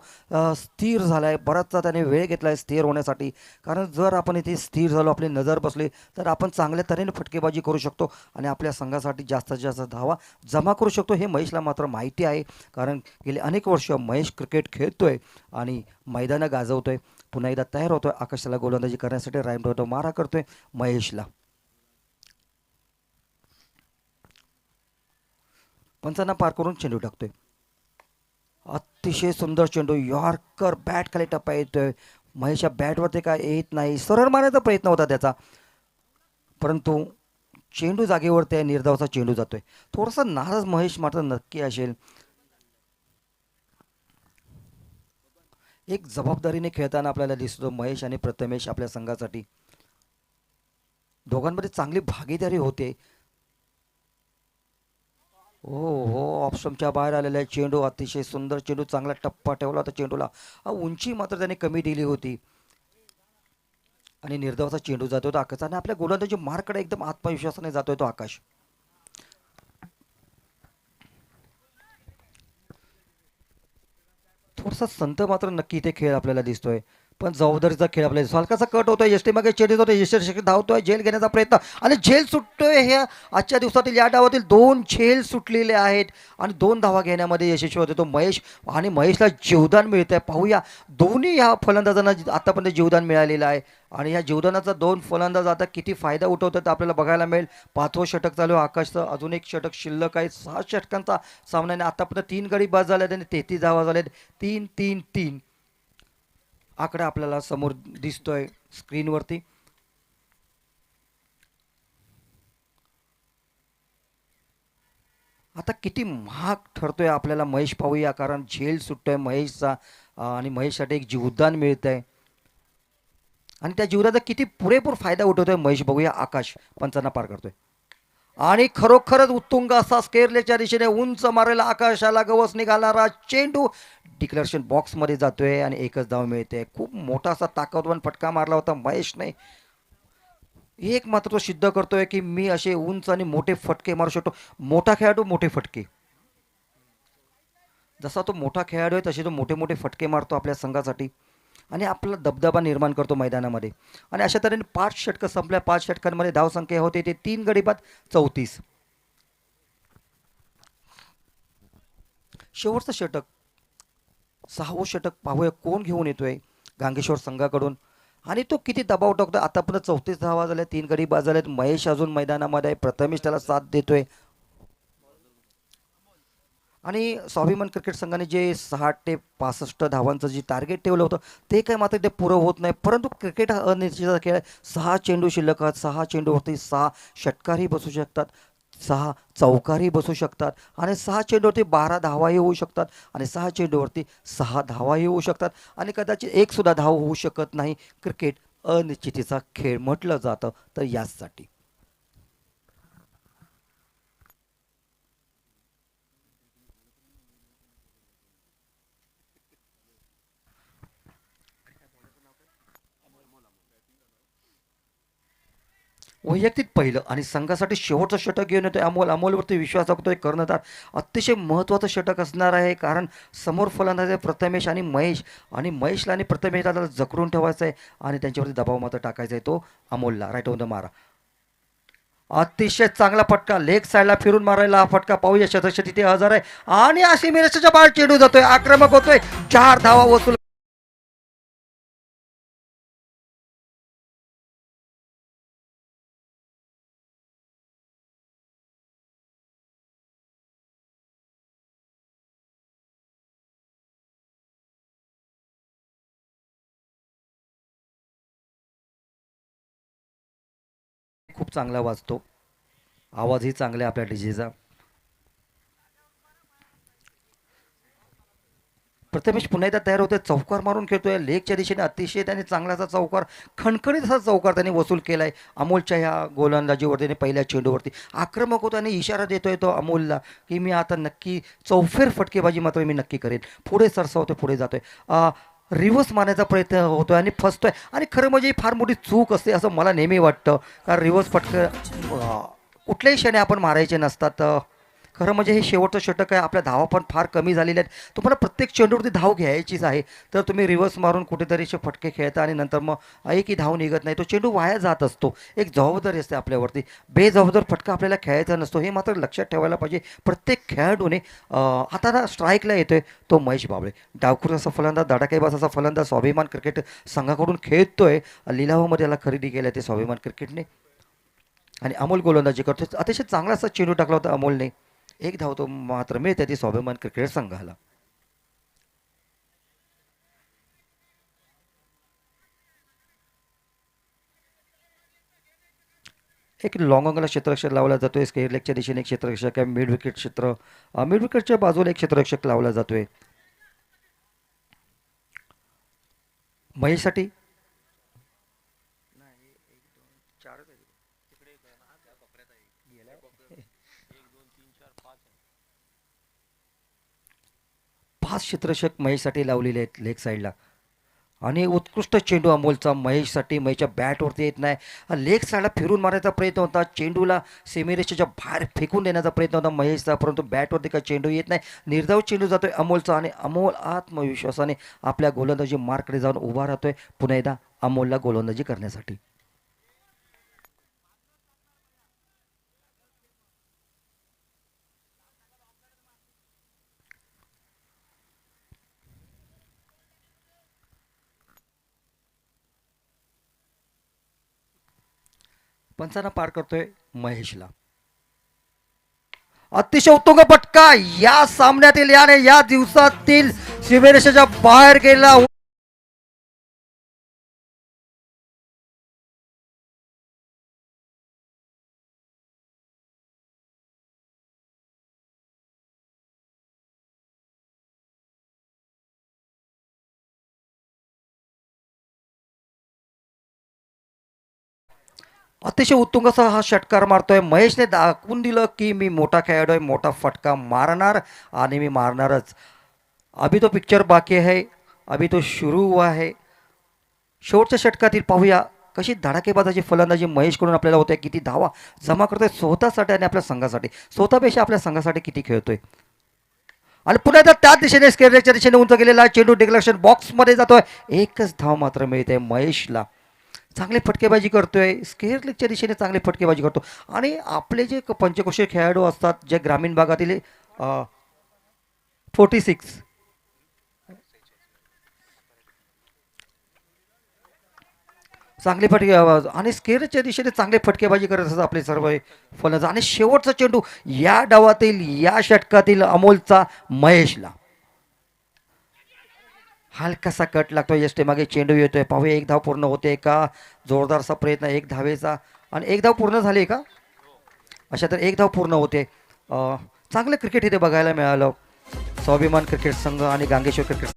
स्थिर झालाय. बराचसा त्याने वेळ घेतलाय स्थिर होण्यासाठी, कारण जर आपण इथे स्थिर झालो, आपली नजर बसली, तर आपण चांगल्या तऱ्हेने फटकेबाजी करू शकतो आणि आपल्या संघासाठी जास्तीत जास्त धावा जमा करू शकतो. हे महेशला मात्र माहिती आहे, कारण गेले अनेक वर्ष महेश क्रिकेट खेळतोय आणि मैदानं गाजवतोय. पुन्हा एकदा तयार होतोय आकाशाला गोलंदाजी करण्यासाठी. राईट मारा करतोय महेशला. पंचांना पार करून चेंडू टाकतोय. अतिशय सुंदर चेंडू, यॉर्कर बॅट खाली टप्पा येतोय. महेशच्या बॅटवरती काय येत नाही. सरळ मारण्याचा प्रयत्न होता त्याचा, परंतु चेंडू जागेवरती आहे. निर्धावचा चेंडू जातोय. थोडासा नाराज महेश मात्र नक्की असेल. एक जबाबदारीने खेळताना आपल्याला दिसतो महेश आणि प्रथमेश आपल्या संघासाठी. दोघांमध्ये चांगली भागीदारी होते. हो हो, ऑप्शनच्या बाहेर आलेला आहे चेंडू. अतिशय सुंदर चेंडू, चांगला टप्पा ठेवला होता चेंडूला. उंची मात्र त्याने कमी दिली होती आणि निर्धावाचा चेंडू जातो तो आकाश, आणि आपल्या गोलंदाजी मार्कडे एकदम आत्मविश्वासाने जातोय तो आकाश. थोडासा संत मात्र नक्की इथे खेळ आपल्याला दिसतोय, पण जबाबदारीचा खेळ आपल्याला दिसतो. हलकासा कट होतोय, एसटी मागे चेंडू होतोय, यशस्वी धावतोय, झेल घेण्याचा प्रयत्न आणि झेल सुटतोय. हे आजच्या दिवसातील या डावातील 2 झेल सुटलेले आहेत आणि 2 धावा घेण्यामध्ये यशस्वी होते तो महेश, आणि महेशला जीवदान मिळत आहे. पाहूया दोन्ही ह्या फलंदाजांना आतापर्यंत जीवदान मिळालेलं आहे आणि ह्या जीवदानाचा 2 फलंदाज आता किती फायदा उठवतात आपल्याला बघायला मिळेल. 5वं षटक चालू आहे आकाशचं, अजून एक षटक शिल्लक आहे. 6 षटकांचा सामन्याने आतापर्यंत 3 गडी बाद झाले आणि 33 धावा झाल्यात. 3-3-3 आकडा आपल्याला समोर दिसतोय स्क्रीनवरती. आता किती महाग ठरतोय आपल्याला महेश, पाहूया, कारण झेल सुटतोय महेशचा आणि महेशसाठी एक जीवदान मिळत आहे आणि त्या जीवदानाचा किती पुरेपूर फायदा उठवतोय महेश, बघूया. आकाश पंचांना पार करतोय आणि खरोखरच उत्तुंग असा स्केरलेच्या दिशेने उंच मारायला आकाशाला गवस निघालणारा चेंडू डिक्लेरेशन बॉक्समध्ये जातोय आणि एकच धाव मिळते. खूप मोठा असा ताकदवान फटका मारला होता महेशने. एक मात्र तो सिद्ध करतोय की मी असे उंच आणि मोठे फटके मारू शकतो. मोठा खेळाडू मोठे फटके, जसा तो मोठा खेळाडू आहे तसे तो मोठे मोठे फटके मारतो आपल्या संघासाठी आणि आपला दबदबा निर्माण करतो मैदानामध्ये. आणि अशा तऱ्हेने 5 षटकं संपल्या. 5 षटकांमध्ये धावसंख्या होते ते 3 गडी बाद 34. शेवटचं षटक, 6वं षटक, पाहूया कोण घेऊन येतोय गांगेश्वर संघाकडून आणि तो किती दबाव टाकतो. आतापर्यंत 34 धावा झाल्या, 3 गडी बाद झालेत. महेश अजून मैदानामध्ये आहे, प्रथमेश त्याला साथ देतोय आणि स्वाभिमान क्रिकेट संघाने जे 60 ते 65 धावांचं जे टार्गेट ठेवलं होतं ते काय मात्र ते पुरं होत नाही. परंतु क्रिकेट हा अनिश्चितचा खेळ आहे. 6 चेंडू शिल्लक आहेत. 6 चेंडूवरती 6 षटकारही बसू शकतात, 6 चौकारही बसू शकतात आणि 6 चेंडूवरती 12 धावाही होऊ शकतात आणि 6 चेंडूवरती 6 धावाही होऊ शकतात आणि कदाचित एक सुद्धा धाव होऊ शकत नाही. क्रिकेट अनिश्चितीचा खेळ म्हटलं जातं तर याचसाठी. वैयक्तिक पहिलं आणि संघासाठी शेवटचं षटक घेऊन येतोय अमोल. अमोलवरती विश्वास दाखवतोय कर्णधार. अतिशय महत्त्वाचं षटक असणार आहे, कारण समोर फलंदाज आहे प्रथमेश आणि महेश, आणि महेशला आणि प्रथमेशला त्याला जखडून ठेवायचं आहे आणि त्यांच्यावरती दबाव मात्र टाकायचा आहे तो अमोलला. राईट ऑन द मारा, अतिशय चांगला फटका, लेग साईडला फिरून मारायला हा फटका. पाहूया शतक तिथे हजर आहे आणि अशी मिरच्या बाहेर चेंडू जातोय, आक्रमक होतोय, 4 धावा वसूल. खूप चांगला वाजतो, आवाजही चांगला आहे आपल्या डीजेचा. प्रथमेश पुन्हा एकदा तयार होतोय, चौकार मारून खेळतोय लेगच्या दिशेने. अतिशय त्याने चांगलाचा चौकार, खणखणीत असा चौकार त्याने वसूल केलाय अमोलच्या ह्या गोलंदाजीवरती आणि पहिल्या चेंडूवरती. आक्रमक होतो आणि इशारा देतोय तो अमोलला की मी आता नक्की चौफेर फटकेबाजी मात्र मी नक्की करेन. पुढे सरसावतोय, पुढे जातोय, रिव्हर्स मारण्याचा प्रयत्न होतोय आणि फसतोय. आणि खरं म्हणजे फार मोठी चूक असते असं मला नेहमी वाटतं, कारण रिव्हर्स फटकं कुठल्याही क्षणी आपण मारायचे नसतात. खरं म्हणजे हे शेवटचं षटक आहे. आपल्या धावा पण फार कमी झालेल्या आहेत. तुम्हाला प्रत्येक चेंडूवरती धाव घ्यायचीच आहे. तर तुम्ही रिव्हर्स मारून कुठेतरी असे फटके खेळता आणि नंतर मग एकही धाव निघत नाही. तो चेंडू वाया जात असतो. एक जबाबदारी असते आपल्यावरती. बेजबाबदार फटका आपल्याला खेळायचा नसतो. हे मात्र लक्षात ठेवायला पाहिजे प्रत्येक खेळाडूने. आता ना स्ट्राईकला येतोय तो महेश बाबळे. डावखुर असा फलंदाज, धडाकेबाज असा फलंदाज स्वाभिमान क्रिकेट संघाकडून खेळतोय. लिलावामध्ये याला खरेदी केलं ते स्वाभिमान क्रिकेटने. आणि अमोल गोलंदाजी करतो. अतिशय चांगला असा चेंडू टाकला होता अमोलने. एक धाव तो मात्र मिळते ती स्वाभिमान क्रिकेट संघाला. एक लॉंग ऑनला क्षेत्ररक्षक लावला जातोय. स्क्वेअर लेगच्या दिशेने एक क्षेत्ररक्षक आहे. मिड विकेट क्षेत्र मिड विकेटच्या बाजूला एक क्षेत्ररक्षक लावला जातोय महेशसाठी. पाच क्षेत्ररक्षक महेशसाठी लावलेले आहेत लेग साईडला. आणि उत्कृष्ट चेंडू अमोलचा महेशसाठी. महेशच्या बॅटवरती येत नाही. लेग साईडला फिरून मारायचा प्रयत्न होता. चेंडूला सेमीरेषेच्या बाहेर फेकून देण्याचा प्रयत्न होता महेशचा, परंतु बॅटवरती काही चेंडू येत नाही. निर्धाव चेंडू जातोय अमोलचा आणि अमोल आत्मविश्वासाने आपल्या गोलंदाजी मार्ककडे जाऊन उभा राहतोय पुन्हा एकदा अमोलला गोलंदाजी करण्यासाठी. पंचांना पार करतोय महेशला. अतिशय उत्तुंग फटका या सामन्यातील याने या दिवसातील सीमेरेषेच्या बाहेर गेला. अतिशय उत्तुंग असा हा षटकार मारतोय महेशने. दाखवून दिलं की मी मोठा खेळाडू आहे, मोठा फटका मारणार आणि मी मारणारच. अभि तो पिक्चर बाकी आहे, अभि तो सुरू हुआ है. शेवटच्या षटकातील पाहूया कशी धडाकेबाजाची फलंदाजी महेशकडून आपल्याला होते. किती धावा जमा करतोय स्वतःसाठी आणि आपल्या संघासाठी. स्वतःपेक्षा आपल्या संघासाठी किती खेळतोय. आणि पुन्हा एकदा त्याच दिशेने स्केअरच्या दिशेने उंच गेलेला चेंडू डिक्लेक्शन बॉक्समध्ये जातोय. एकच धाव मात्र मिळते महेशला. चांगली फटकेबाजी करतोय. स्केअर लेगच्या दिशेने चांगली फटकेबाजी करतो. आणि आपले जे पंचकोशीय खेळाडू असतात जे ग्रामीण भागातील 46 चांगली फटके आणि स्केअरच्या दिशेने चांगले फटकेबाजी करत असतात आपले सर्व फलंदाज. आणि शेवटचा चेंडू या डावातील या षटकातील अमोलचा महेशला. हलकासा कट लागतोय. यष्टे मागे चेंडू येतोय. पाहूया एक धाव पूर्ण होते का. जोरदारसा प्रयत्न एक धावेचा आणि एक धाव पूर्ण झाली का. अशा तर एक धाव पूर्ण होते. चांगलं क्रिकेट इथे बघायला मिळालं. स्वाभिमान क्रिकेट संघ आणि गांगेश्वर क्रिकेट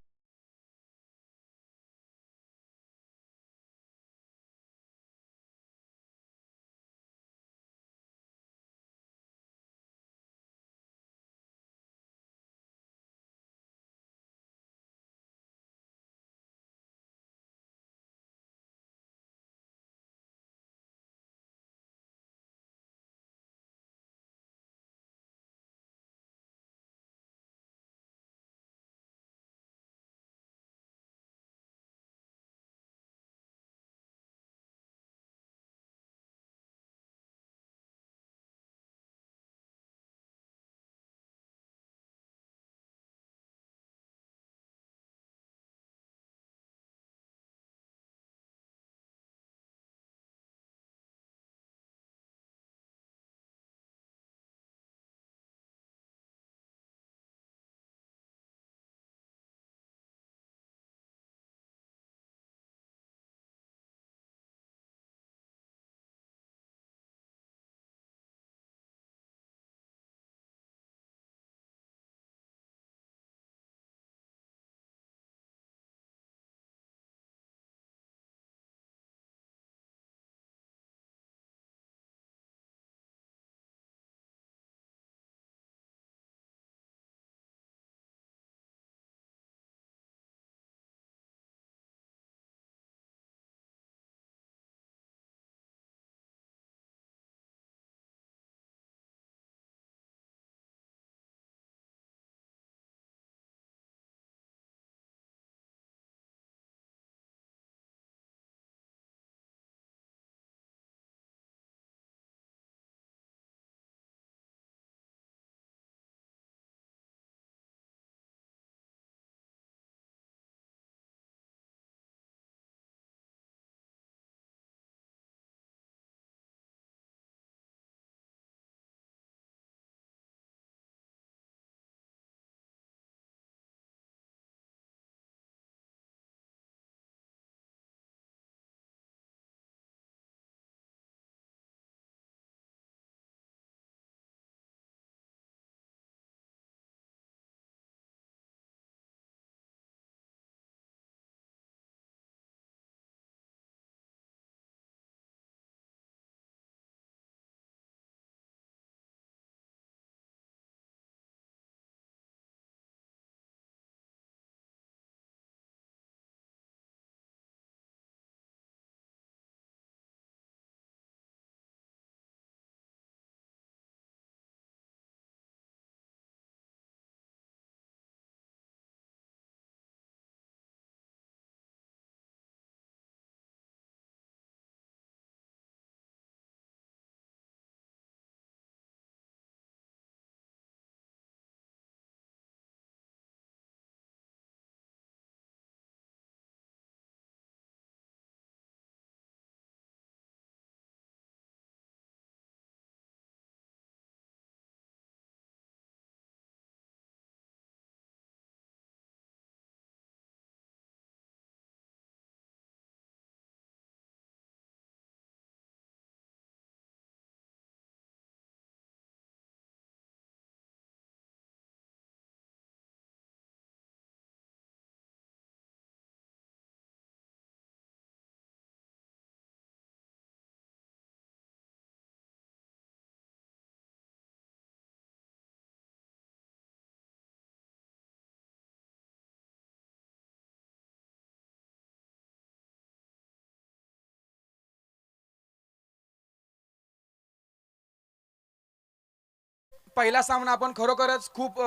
पहिला सामना आपण खरोखरच खूप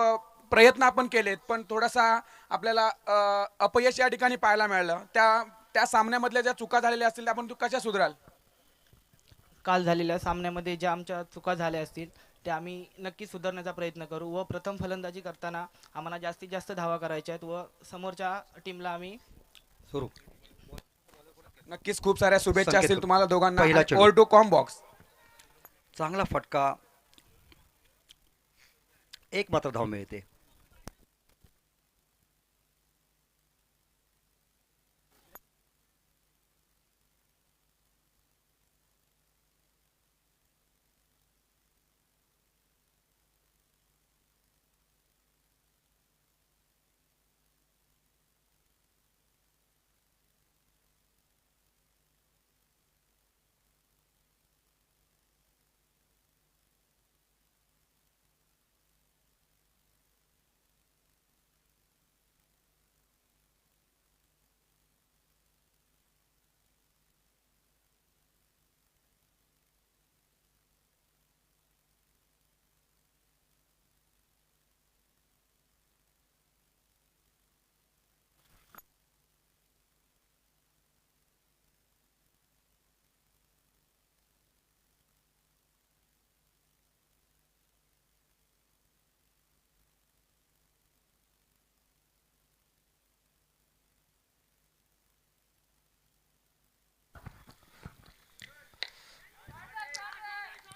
प्रयत्न आपण केलेत, पण थोडासा आपल्याला अपयश या ठिकाणी पाहायला मिळालं. त्या त्या सामन्यामधल्या ज्या चुका झालेल्या असतील त्या आपण कशा सुधाराल? काल झालेल्या सामन्यामध्ये ज्या आमच्या चुका झाल्या असतील त्या आम्ही नक्की सुधारण्याचा प्रयत्न करू व प्रथम फलंदाजी करताना आम्हाला जास्तीत जास्त धावा करायच्या आहेत व समोरच्या टीमला आम्ही सुरू नक्कीच खूप साऱ्या शुभेच्छा संकेत असतील तुम्हाला दोघांना. पहिला चेंडू. All to come box. चांगला फटका, एक मात्र धाव मिळते.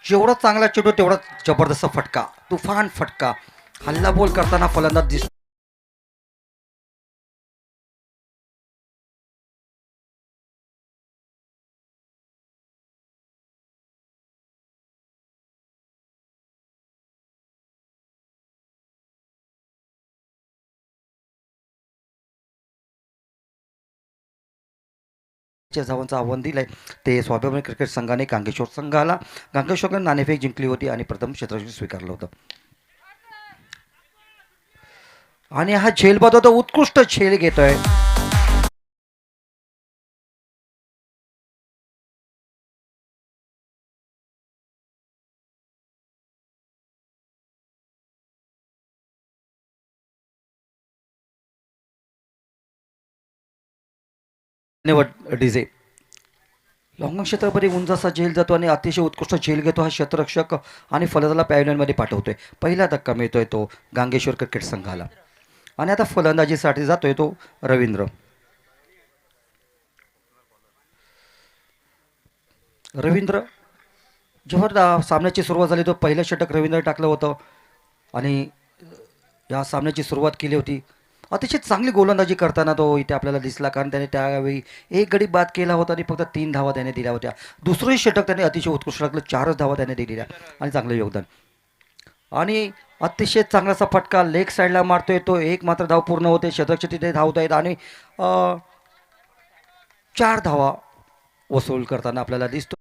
जेवढा चांगला चेंडू तेवढा जबरदस्त फटका, तुफान फटका. हल्ला बोल करताना फलंदाज दिसतो. धावांचं आव्हान दिलंय ते स्वाभिमानी क्रिकेट संघाने गांगेश्वर संघाला. गांगेश्वरने नाणेफेक जिंकली होती आणि प्रथम क्षेत्ररक्षण स्वीकारलं होतं. आणि हा झेलबाद होता, उत्कृष्ट झेल घेतोय. डीजे लॉंग क्षेत्रामध्ये उंच असा झेल जातो आणि अतिशय उत्कृष्ट झेल घेतो हा क्षेत्ररक्षक आणि फलंदाजाला पॅव्हलियनमध्ये पाठवतोय. पहिला धक्का मिळतोय तो गांगेश्वर क्रिकेट संघाला. आणि आता फलंदाजीसाठी जातोय तो रवींद्र. रवींद्र जेव्हा सामन्याची सुरुवात झाली तो पहिलं षटक रवींद्र टाकलं होतं आणि या सामन्याची सुरुवात केली होती. अतिशय चांगली गोलंदाजी करताना तो इथे आपल्याला दिसला, कारण त्याने त्यावेळी एक गडी बाद केला होता आणि फक्त 3 धावा त्याने दिल्या होत्या. दुसरंही षटक त्याने अतिशय उत्कृष्ट टाकलं, 4च धावा त्याने दिलेल्या आणि चांगलं योगदान. आणि अतिशय चांगलासा फटका लेग साईडला मारतोय तो. एक मात्र धाव पूर्ण होते, शतकच्या तिथे धावत आहेत आणि 4 धावा वसूल करताना आपल्याला दिसतो.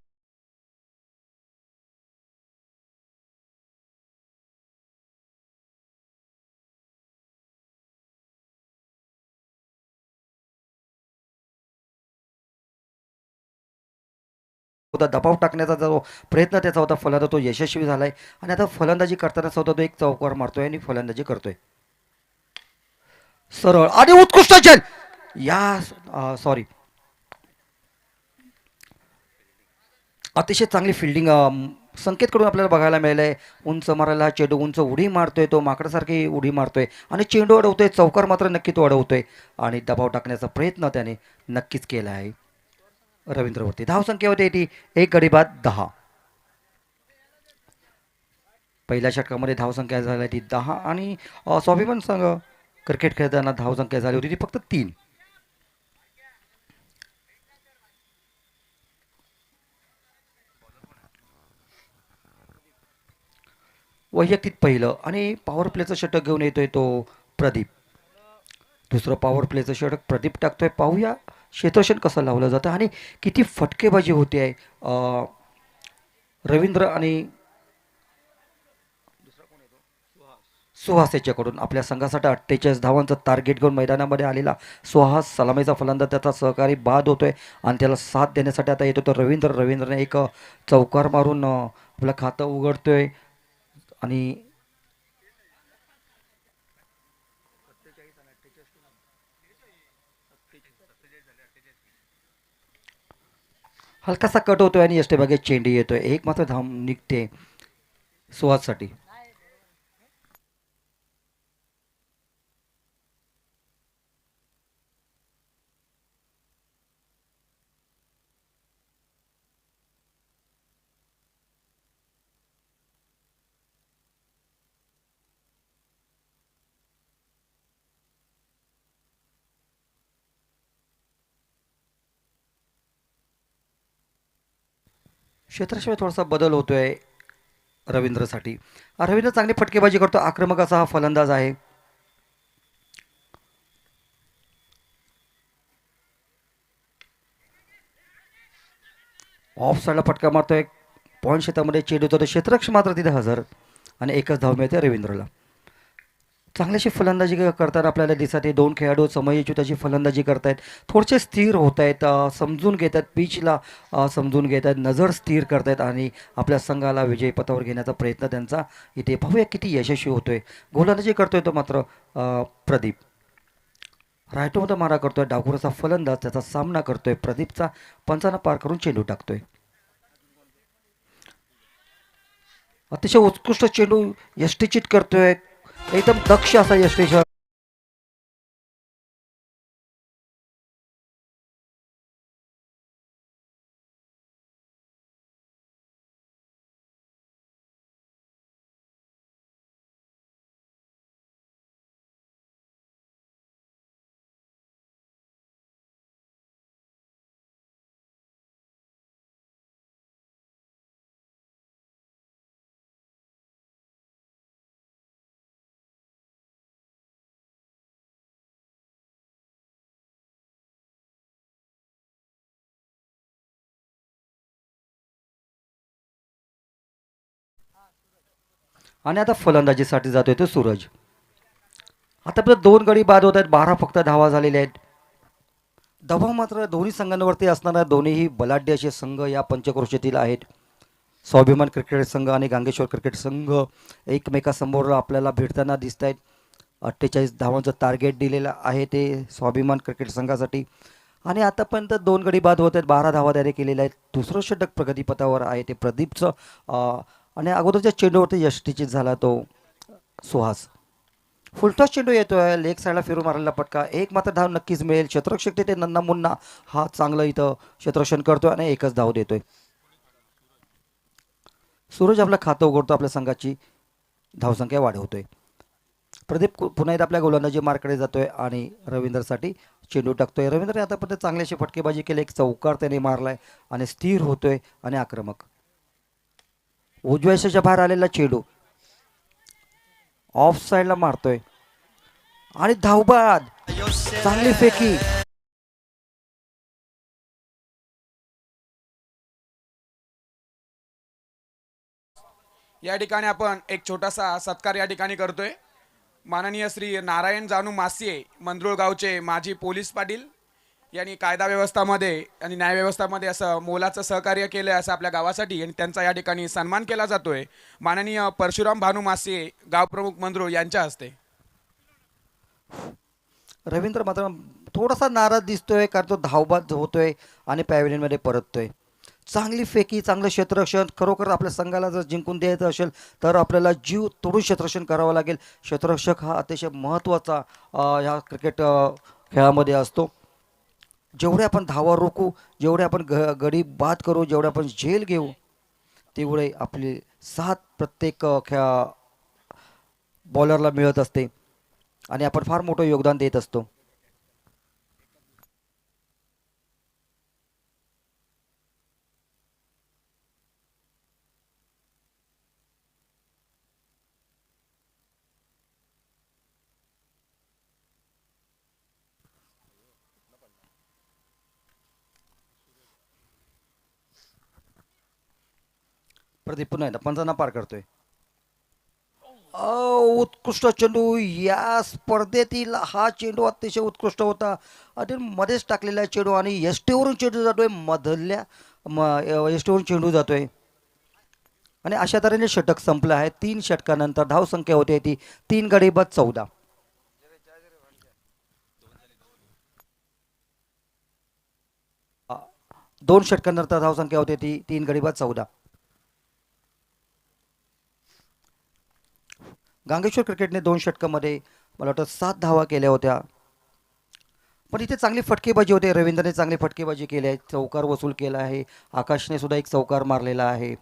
होता दबाव टाकण्याचा जो प्रयत्न त्याचा होता फलंदाज तो यशस्वी झालाय. आणि आता फलंदाजी करताना सुद्धा तो एक चौकार मारतोय आणि फलंदाजी करतोय सरळ आणि उत्कृष्ट झेल. या सॉरी, अतिशय चांगली फिल्डिंग संकेतकडून आपल्याला बघायला मिळालंय. उंच मारायला चेंडू उंच उडी मारतोय तो, माकडासारखी उडी मारतोय आणि चेंडू अडवतोय. चौकार मात्र नक्की तो अडवतोय आणि दबाव टाकण्याचा प्रयत्न त्याने नक्कीच केला आहे रवींद्रवरती. धावसंख्या होती ती 1 गडी बाद 10. पहिल्या षटकामध्ये धावसंख्या झाली ती 10 आणि स्वाभिमान संघ क्रिकेट खेळताना धावसंख्या झाली होती ती फक्त 3. वैयक्तिक पहिलं आणि पॉवर प्लेचं षटक घेऊन येतोय तो प्रदीप. दुसरं पॉवर प्लेचं षटक प्रदीप टाकतोय. पाहूया क्षेत्ररक्षण कसं लावलं जातं आणि किती फटकेबाजी होते आहे रवींद्र आणि सुहास याच्याकडून. आपल्या संघासाठी 48 धावांचं टार्गेट घेऊन मैदानामध्ये आलेला सुहास सलामीचा फलंदाज त्याचा सहकारी बाद होतोय आणि त्याला साथ देण्यासाठी आता येतो तो रवींद्रने एक चौकार मारून आपलं खातं उघडतोय आणि हलकासा कट होतोय आणि यष्टीबागेत चेंडू येतोय. एक मात्र धाव निघते सुहाससाठी. क्षेत्राशिवाय थोडासा बदल होतोय रवींद्रसाठी. रवींद्र चांगली फटकेबाजी करतो. आक्रमक असा हा फलंदाज आहे. ऑफ साईडला फटका मारतोय. पॉईंट क्षेत्रामध्ये चेंडू होतो. क्षेत्ररक्षक मात्र तिथे हजर आणि एकच धाव मिळते रवींद्रला. चांगलीशी फलंदाजी करताना आपल्याला दिसत आहे. दोन खेळाडू समययुत अशी फलंदाजी करतायत. थोडेसे स्थिर होत आहेत. समजून घेत आहेत पिचला. समजून घेत आहेत. नजर स्थिर करतायत आणि आपल्या संघाला विजयपथावर घेण्याचा प्रयत्न त्यांचा इथे पाहूया किती यशस्वी होतोय. गोलंदाजी करतोय तो मात्र प्रदीप. रायटोमध्ये मारा करतोय. डावखुराचा फलंदाज त्याचा सामना करतोय. प्रदीपचा पंचांना पार करून चेंडू टाकतोय. अतिशय उत्कृष्ट चेंडू यष्टीचित करतोय. एकदम दक्ष असा यष्टीचा. आणि आता फलंदाजीसाठी जातोय तो सूरज. आता आपल्या दोन गडी बाद होत आहेत. 12 फक्त धावा झालेल्या आहेत. दबाव मात्र दोन्ही संघांवरती असणारा दोन्हीही बलाढ्य असे संघ या पंचक्रोशीतील आहेत. स्वाभिमान क्रिकेट संघ आणि गांगेश्वर क्रिकेट संघ एकमेकासमोर आपल्याला भेटताना दिसत आहेत. 48 धावांचं टार्गेट दिलेलं आहे ते स्वाभिमान क्रिकेट संघासाठी. आणि आतापर्यंत दोन गडी बाद होत आहेत. 12 धावा त्याने केलेल्या आहेत. दुसरं षटक प्रगतीपथावर आहे ते प्रदीपचं. आणि अगोदरच्या चेंडूवरती यष्टीचित झाला तो सुहास. फुलटॉस चेंडू येतोय. लेग साईडला फिरून मारलेला फटका. एक मात्र धाव नक्कीच मिळेल. क्षेत्ररक्षक तिथे नन्ना मुन्ना हा चांगलं इथं क्षेत्ररक्षण करतोय आणि एकच धाव देतोय. सूरज आपलं खातं उघडतो. आपल्या संघाची धावसंख्या वाढवतोय. प्रदीप पुन्हा एकदा आपल्या गोलंदाजी मार्कडे जातोय आणि रवींद्रसाठी चेंडू टाकतोय. रवींद्रने आतापर्यंत चांगली अशी फटकेबाजी केली. एक चौकार त्याने मारलाय आणि स्थिर होतोय आणि आक्रमक. उजव्या यशाच्या बाहेर आलेला चेंडू ऑफ साईडला मारतोय आणि धावबाद. चांगली फेकी. या ठिकाणी आपण एक छोटासा सत्कार या ठिकाणी करतोय. माननीय श्री नारायण जानू मासिये मंद्रुळ गावचे माजी पोलीस पाटील यांनी कायदा व्यवस्थामध्ये आणि न्याय व्यवस्थामध्ये असं मोलाचं सहकार्य केलं असं आपल्या गावासाठी आणि त्यांचा या ठिकाणी सन्मान केला जातोय. माननीय परशुराम भानू मासिये गावप्रमुख मंद्रुळ यांच्या हस्ते. रवींद्र मात्र थोडासा नाराज दिसतोय कारण तो धावबाद होतोय आणि पॅव्हिलियनमध्ये परततोय. चांगली फेकी. चांगलं क्षेत्ररक्षण. खरोखर आपल्या संघाला जर जिंकून द्यायचं असेल तर आपल्याला जीव तोडून क्षेत्ररक्षण करावं लागेल. क्षेत्ररक्षक हा अतिशय महत्त्वाचा ह्या क्रिकेट खेळामध्ये असतो. जेवढे आपण धावा रोखू, जेवढे आपण गडी बाद करू, जेवढे आपण झेल घेऊ तेवढे आपली साथ प्रत्येक बॉलरला मिळत असते आणि आपण फार मोठं योगदान देत असतो. प्रदीप पुन्हा एकदा पंचांना पार करतोय. उत्कृष्ट चेंडू. या स्पर्धेतील हा चेंडू अतिशय उत्कृष्ट होता आणि मध्येच टाकलेला चेंडू आणि यष्टीवरून चेंडू जातोय. मधल्या यष्टीवरून चेंडू जातोय आणि अशा तऱ्हेने षटक संपलं आहे. 3 षटकानंतर धावसंख्या होते ती 3 गडी बाद 14. 2 षटकांनंतर धावसंख्या होते ती 3 गडी बाद 14. गांगेश्वर क्रिकेटने 2 षटकामध्ये मला वाटतं 7 धावा केल्या होत्या. पण इथे चांगली फटकेबाजी होते. रवींद्रने चांगली फटकेबाजी केली आहे, चौकार वसूल केला आहे. आकाशने सुद्धा एक चौकार मारलेला आहे.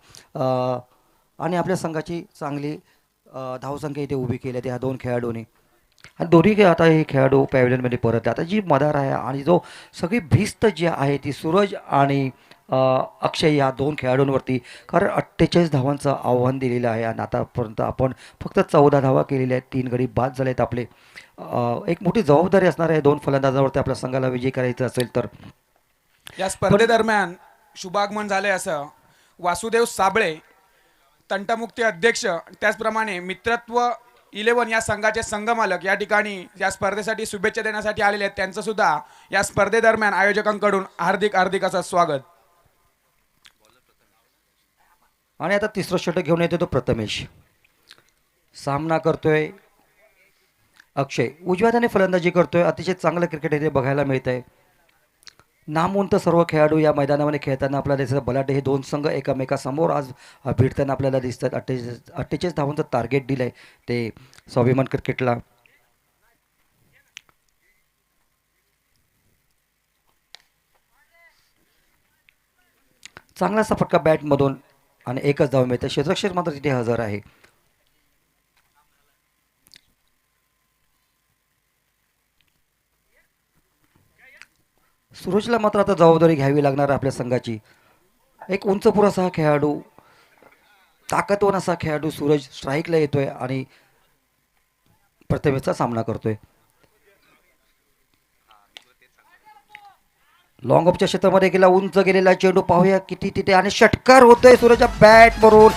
आणि आपल्या संघाची चांगली धावसंख्या इथे उभी केली आहे ह्या 2 खेळाडूंनी. आणि दोन्ही आता हे खेळाडू पॅव्हलियनमध्ये परत आहे. आता जी मदार आहे आणि जो सगळी भिस्त जी आहे ती सूरज आणि अक्षय या 2 खेळाडूंवरती, कारण 48 धावांचं आव्हान दिलेलं आहे आणि आतापर्यंत आपण फक्त 14 धावा केलेल्या आहेत. 3 गडी बाद झाले आहेत आपले. एक मोठी जबाबदारी असणार आहे 2 फलंदाजांवरती आपल्या संघाला विजय करायचा असेल तर. या स्पर्धेदरम्यान शुभागमन झाले असं वासुदेव साबळे तंटमुक्ती अध्यक्ष, त्याचप्रमाणे मित्रत्व 11 या संघाचे संघमालक या ठिकाणी या स्पर्धेसाठी शुभेच्छा देण्यासाठी आलेले आहेत. त्यांचं सुद्धा या स्पर्धेदरम्यान आयोजकांकडून हार्दिक हार्दिक असं स्वागत. आणि आता तिसरं षटक घेऊन येतो तो प्रथमेश. सामना करतोय अक्षय. उजव्या हाताने फलंदाजी करतोय. अतिशय चांगलं क्रिकेट इथे बघायला मिळत आहे. नामवंत सर्व खेळाडू या मैदानामध्ये खेळताना आपल्याला दिसतं. बलाढ्य हे 2 संघ एकमेकासमोर आज भिडताना आपल्याला दिसतात. 48 धावांचं टार्गेट दिलं आहे ते स्वाभिमान क्रिकेटला. चांगलासा फटका बॅटमधून आणि एकच धाव मिळते. क्षेत्ररक्षक मात्र तिथे हजर आहे. सूरजला मात्र आता जबाबदारी घ्यावी लागणार आपल्या संघाची. एक उंच पुरासा खेळाडू, ताकदवान असा खेळाडू सूरज स्ट्राईकला येतोय आणि प्रथमेशचा सामना करतोय. लॉंग ऑफच्या क्षेत्रामध्ये गेला, उंच गेलेला चेंडू पाहूया किती तिथे आणि षटकार होतोय सूरजच्या बॅट वरून.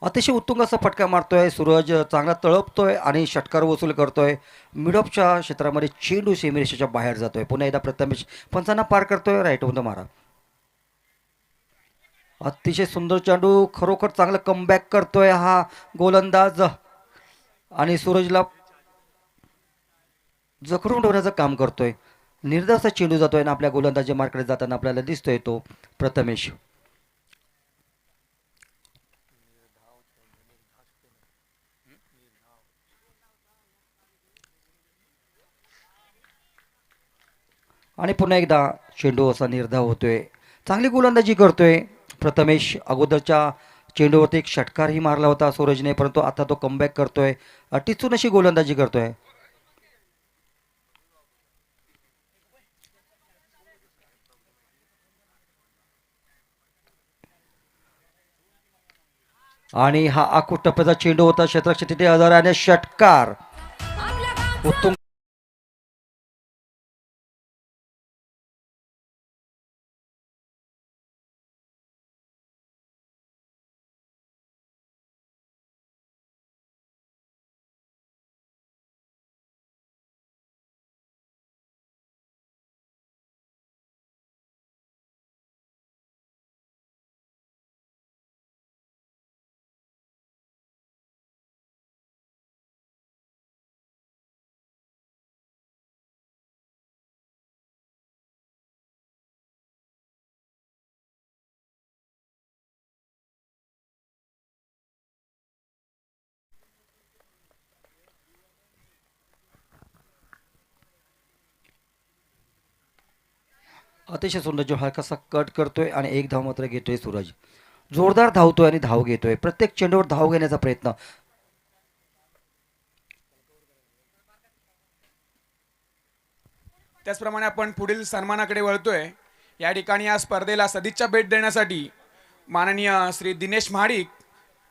अतिशय उत्तुंग असा फटका मारतोय सूरज. चांगला तळपतोय आणि षटकार वसूल करतोय. मिडऑफच्या क्षेत्रामध्ये चेंडू सीमेरेषेच्या बाहेर जातोय. पुन्हा एकदा प्रथमेश पंचांना पार करतोय. राईट मध्ये मारा. अतिशय सुंदर चेंडू. खरोखर चांगलं कमबॅक करतोय हा गोलंदाज आणि सूरजला जखडून ठेवण्याचं काम करतोय. निर्धास्त चेंडू जातोय ना आपल्या गोलंदाजी मार्कडे जाताना आपल्याला दिसतोय तो प्रथमेश. आणि पुन्हा एकदा चेंडू असा निर्धाव होतोय. चांगली गोलंदाजी करतोय प्रथमेश. अगोदरच्या चेंडूवरती एक षटकारही मारला होता सूरजने, परंतु आता तो कमबॅक करतोय. टिचून अशी गोलंदाजी करतोय. आणि हा आखूट टप्प्याचा चेंडू होता. क्षेत्ररक्षक तिथे हजर आणि षटकार. उत्तम. अतिशय सुंदर जो हलकासा कट करतोय आणि एक धाव मात्र घेतोय सूरज. जोरदार धावतोय आणि धाव घेतोय. प्रत्येक चेंडूवर धाव घेण्याचा प्रयत्न. त्याचप्रमाणे आपण पुढील सन्मानाकडे वळतोय. या ठिकाणी या स्पर्धेला सदिच्छा भेट देण्यासाठी माननीय श्री दिनेश महाडिक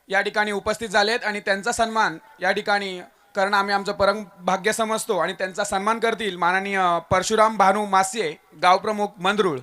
या ठिकाणी उपस्थित झालेत आणि त्यांचा सन्मान या ठिकाणी करणं आम्ही आमचं परम भाग्य समजतो आणि त्यांचा सन्मान करतील माननीय परशुराम भानू मास्ये, गावप्रमुख मंदरुळ.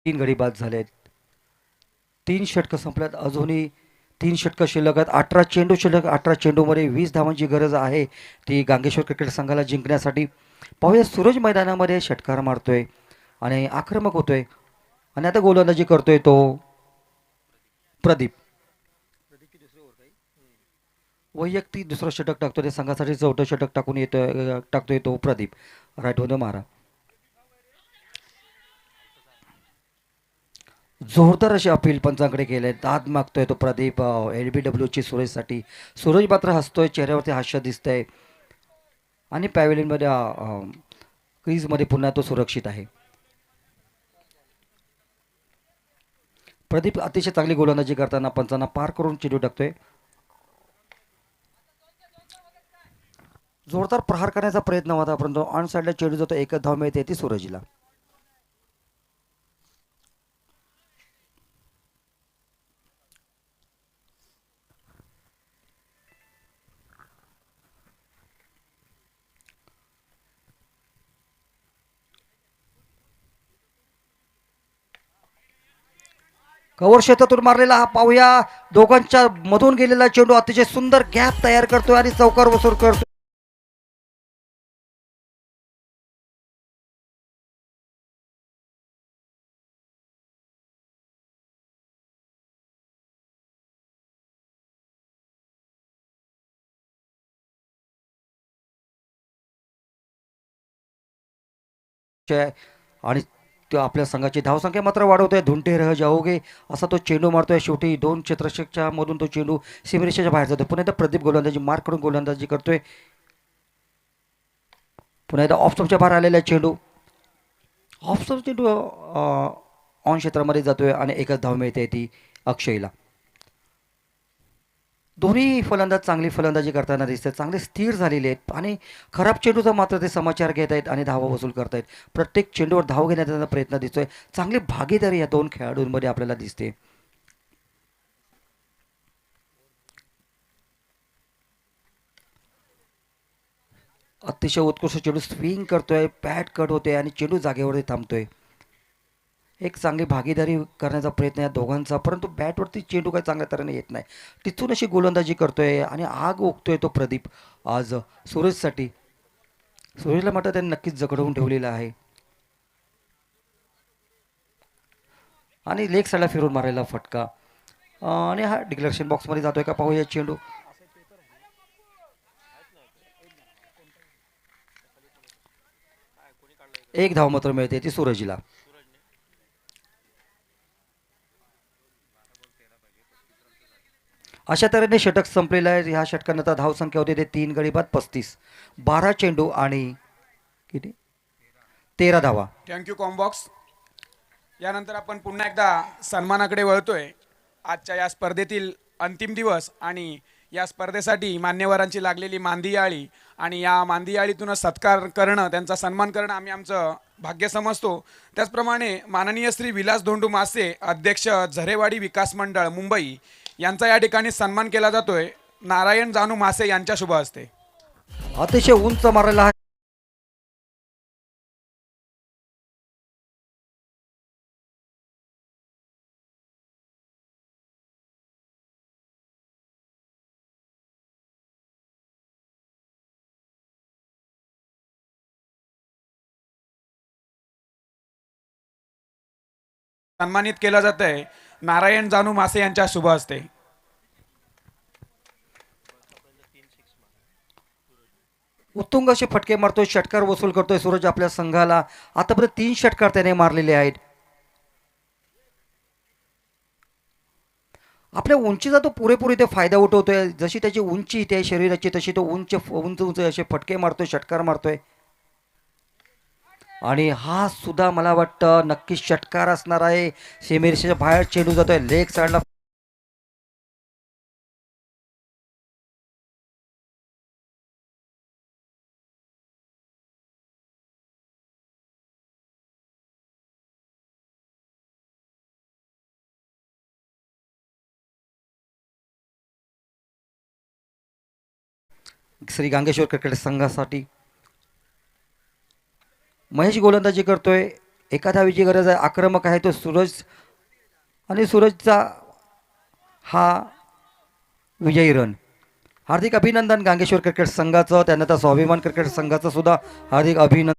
तीन गडी बाद झालेत. 3 षटकं संपल्यात. अजूनही 3 षटकं शिल्लक आहेत. 18 चेंडू शिल्लक. 18 चेंडूमध्ये 20 धावांची गरज आहे ती गांगेश्वर क्रिकेट संघाला जिंकण्यासाठी. पाहूया सूरज मैदानामध्ये षटकार मारतोय आणि आक्रमक होतोय आणि आता गोलंदाजी करतोय तो प्रदीप. वैयक्तिक दुसरं षटक टाकतो ते संघासाठी चौथं षटक टाकतोय तो प्रदीप. राईटमध्ये मारा. जोरदार अशी अपील पंचांकडे केले. दाद मागतोय तो प्रदीप LBWची सुरेशसाठी. सूरज मात्र हसतोय, चेहऱ्यावरती हास्य दिसतंय आणि पॅव्हेलियनमध्ये क्रीजमध्ये पुन्हा तो सुरक्षित आहे. प्रदीप अतिशय चांगली गोलंदाजी करताना पंचांना पार करून चेंडू टाकतोय. जोरदार प्रहार करण्याचा प्रयत्न होता परंतु ऑन साईडला चेंडू जातो. एकच धाव मिळते ती सूरजला. कव्हर क्षेत्रातून मारलेला हा पाहूया. दोघांच्या मधून गेलेला चेंडू अतिशय सुंदर गॅप तयार करतोय आणि चौकार वसूल करतोय. आणि तो आपल्या संघाची धावसंख्या मात्र वाढवतोय. धुंटे रह जाओगे असा तो चेंडू मारतोय. शेवटी 2 क्षेत्ररक्षकाच्या मधून तो चेंडू सीमरेषेच्या बाहेर जातोय. पुन्हा एकदा प्रदीप गोलंदाजी मार्क करून गोलंदाजी करतोय. पुन्हा एकदा ऑफ स्टॉपच्या बाहेर आलेला चेंडू. ऑफ स्टॉप चेंडू ऑन क्षेत्रामध्ये जातोय आणि एकच धाव मिळते ती अक्षयला. दोन्ही फलंदाज चांगली फलंदाजी करताना दिसतात. चांगले स्थिर झालेले आहेत आणि खराब चेंडूचा मात्र ते समाचार घेत आहेत आणि धावा वसूल करतायत. प्रत्येक चेंडूवर धाव घेण्याचा प्रयत्न दिसतोय. चांगली भागीदारी या दोन खेळाडूंमध्ये आपल्याला दिसते. अतिशय उत्कृष्ट चेंडू स्विंग करतोय, पॅट कट होते आणि चेंडू जागेवरती थांबतोय. एक चांगली भागीदारी करण्याचा प्रयत्न या दोघांचा, परंतु बॅटवरती चेंडू काही चांगल्या तऱ्हेने येत नाही. तिथून अशी गोलंदाजी करतोय आणि आग ओकतोय तो प्रदीप आज सूरजसाठी. सूरजला मात्र त्यांनी नक्कीच जखडवून ठेवलेला आहे आणि लेग साईडला फिरून मारायला फटका आणि हा डिक्लेरेशन बॉक्समध्ये जातोय का पाहूया चेंडू. एक धाव मात्र मिळते ती सूरजला. अशा तऱ्हेने षटक संपलेलं आहे. ह्या षटकानंतर धावसंख्या होती ते 3 गडी बाद 35. 12 चेंडू आणि किती 13 धावा. Thank you combox. यानंतर आपण पुन्हा एकदा सन्मानाकडे वळतोय. आजच्या या स्पर्धेतील अंतिम दिवस आणि या स्पर्धेसाठी मान्यवरांची लागलेली मांदी याळी आणि या मांदी याळीतूनच सत्कार करणं, त्यांचा सन्मान करणं आम्ही आमचं भाग्य समजतो. त्याचप्रमाणे माननीय श्री विलास धोंडू मासे, अध्यक्ष झरेवाडी विकास मंडळ मुंबई यांचा या ठिकाणी सन्मान केला जातोय नारायण जानू मासे यांच्या शुभ हस्ते. अतिशय उंच मारलेला हा सन्मानित केलं जात आहे नारायण जानू मासे यांच्या शुभ हस्ते. उत्तुंग असे फटके मारतोय, षटकार वसूल करतोय सूरज आपल्या संघाला. आतापर्यंत 3 षटकार त्याने मारलेले आहेत. आपल्या उंचीचा तो पुरेपूर इथे फायदा उठवतोय. जशी त्याची उंची इथे आहे शरीराची तशी तो उंच उंच उंच असे फटके मारतोय, षटकार मारतोय. आणि हा सुद्धा मला वाटतं नक्कीच षटकार असणार आहे. सीमेरेषेच्या बाहेर चेंडू जातोय लेग साईडला. श्री गांगेश्वर क्रिकेट संघासाठी महेश गोलंदाजी करतोय. एका धावेची गरज आहे. आक्रमक आहे तो सूरज आणि सूरजचा हा विजयी रन. हार्दिक अभिनंदन गांगेश्वर क्रिकेट संघाचं. त्यानंतर स्वाभिमान क्रिकेट संघाचं सुद्धा हार्दिक अभिनंदन.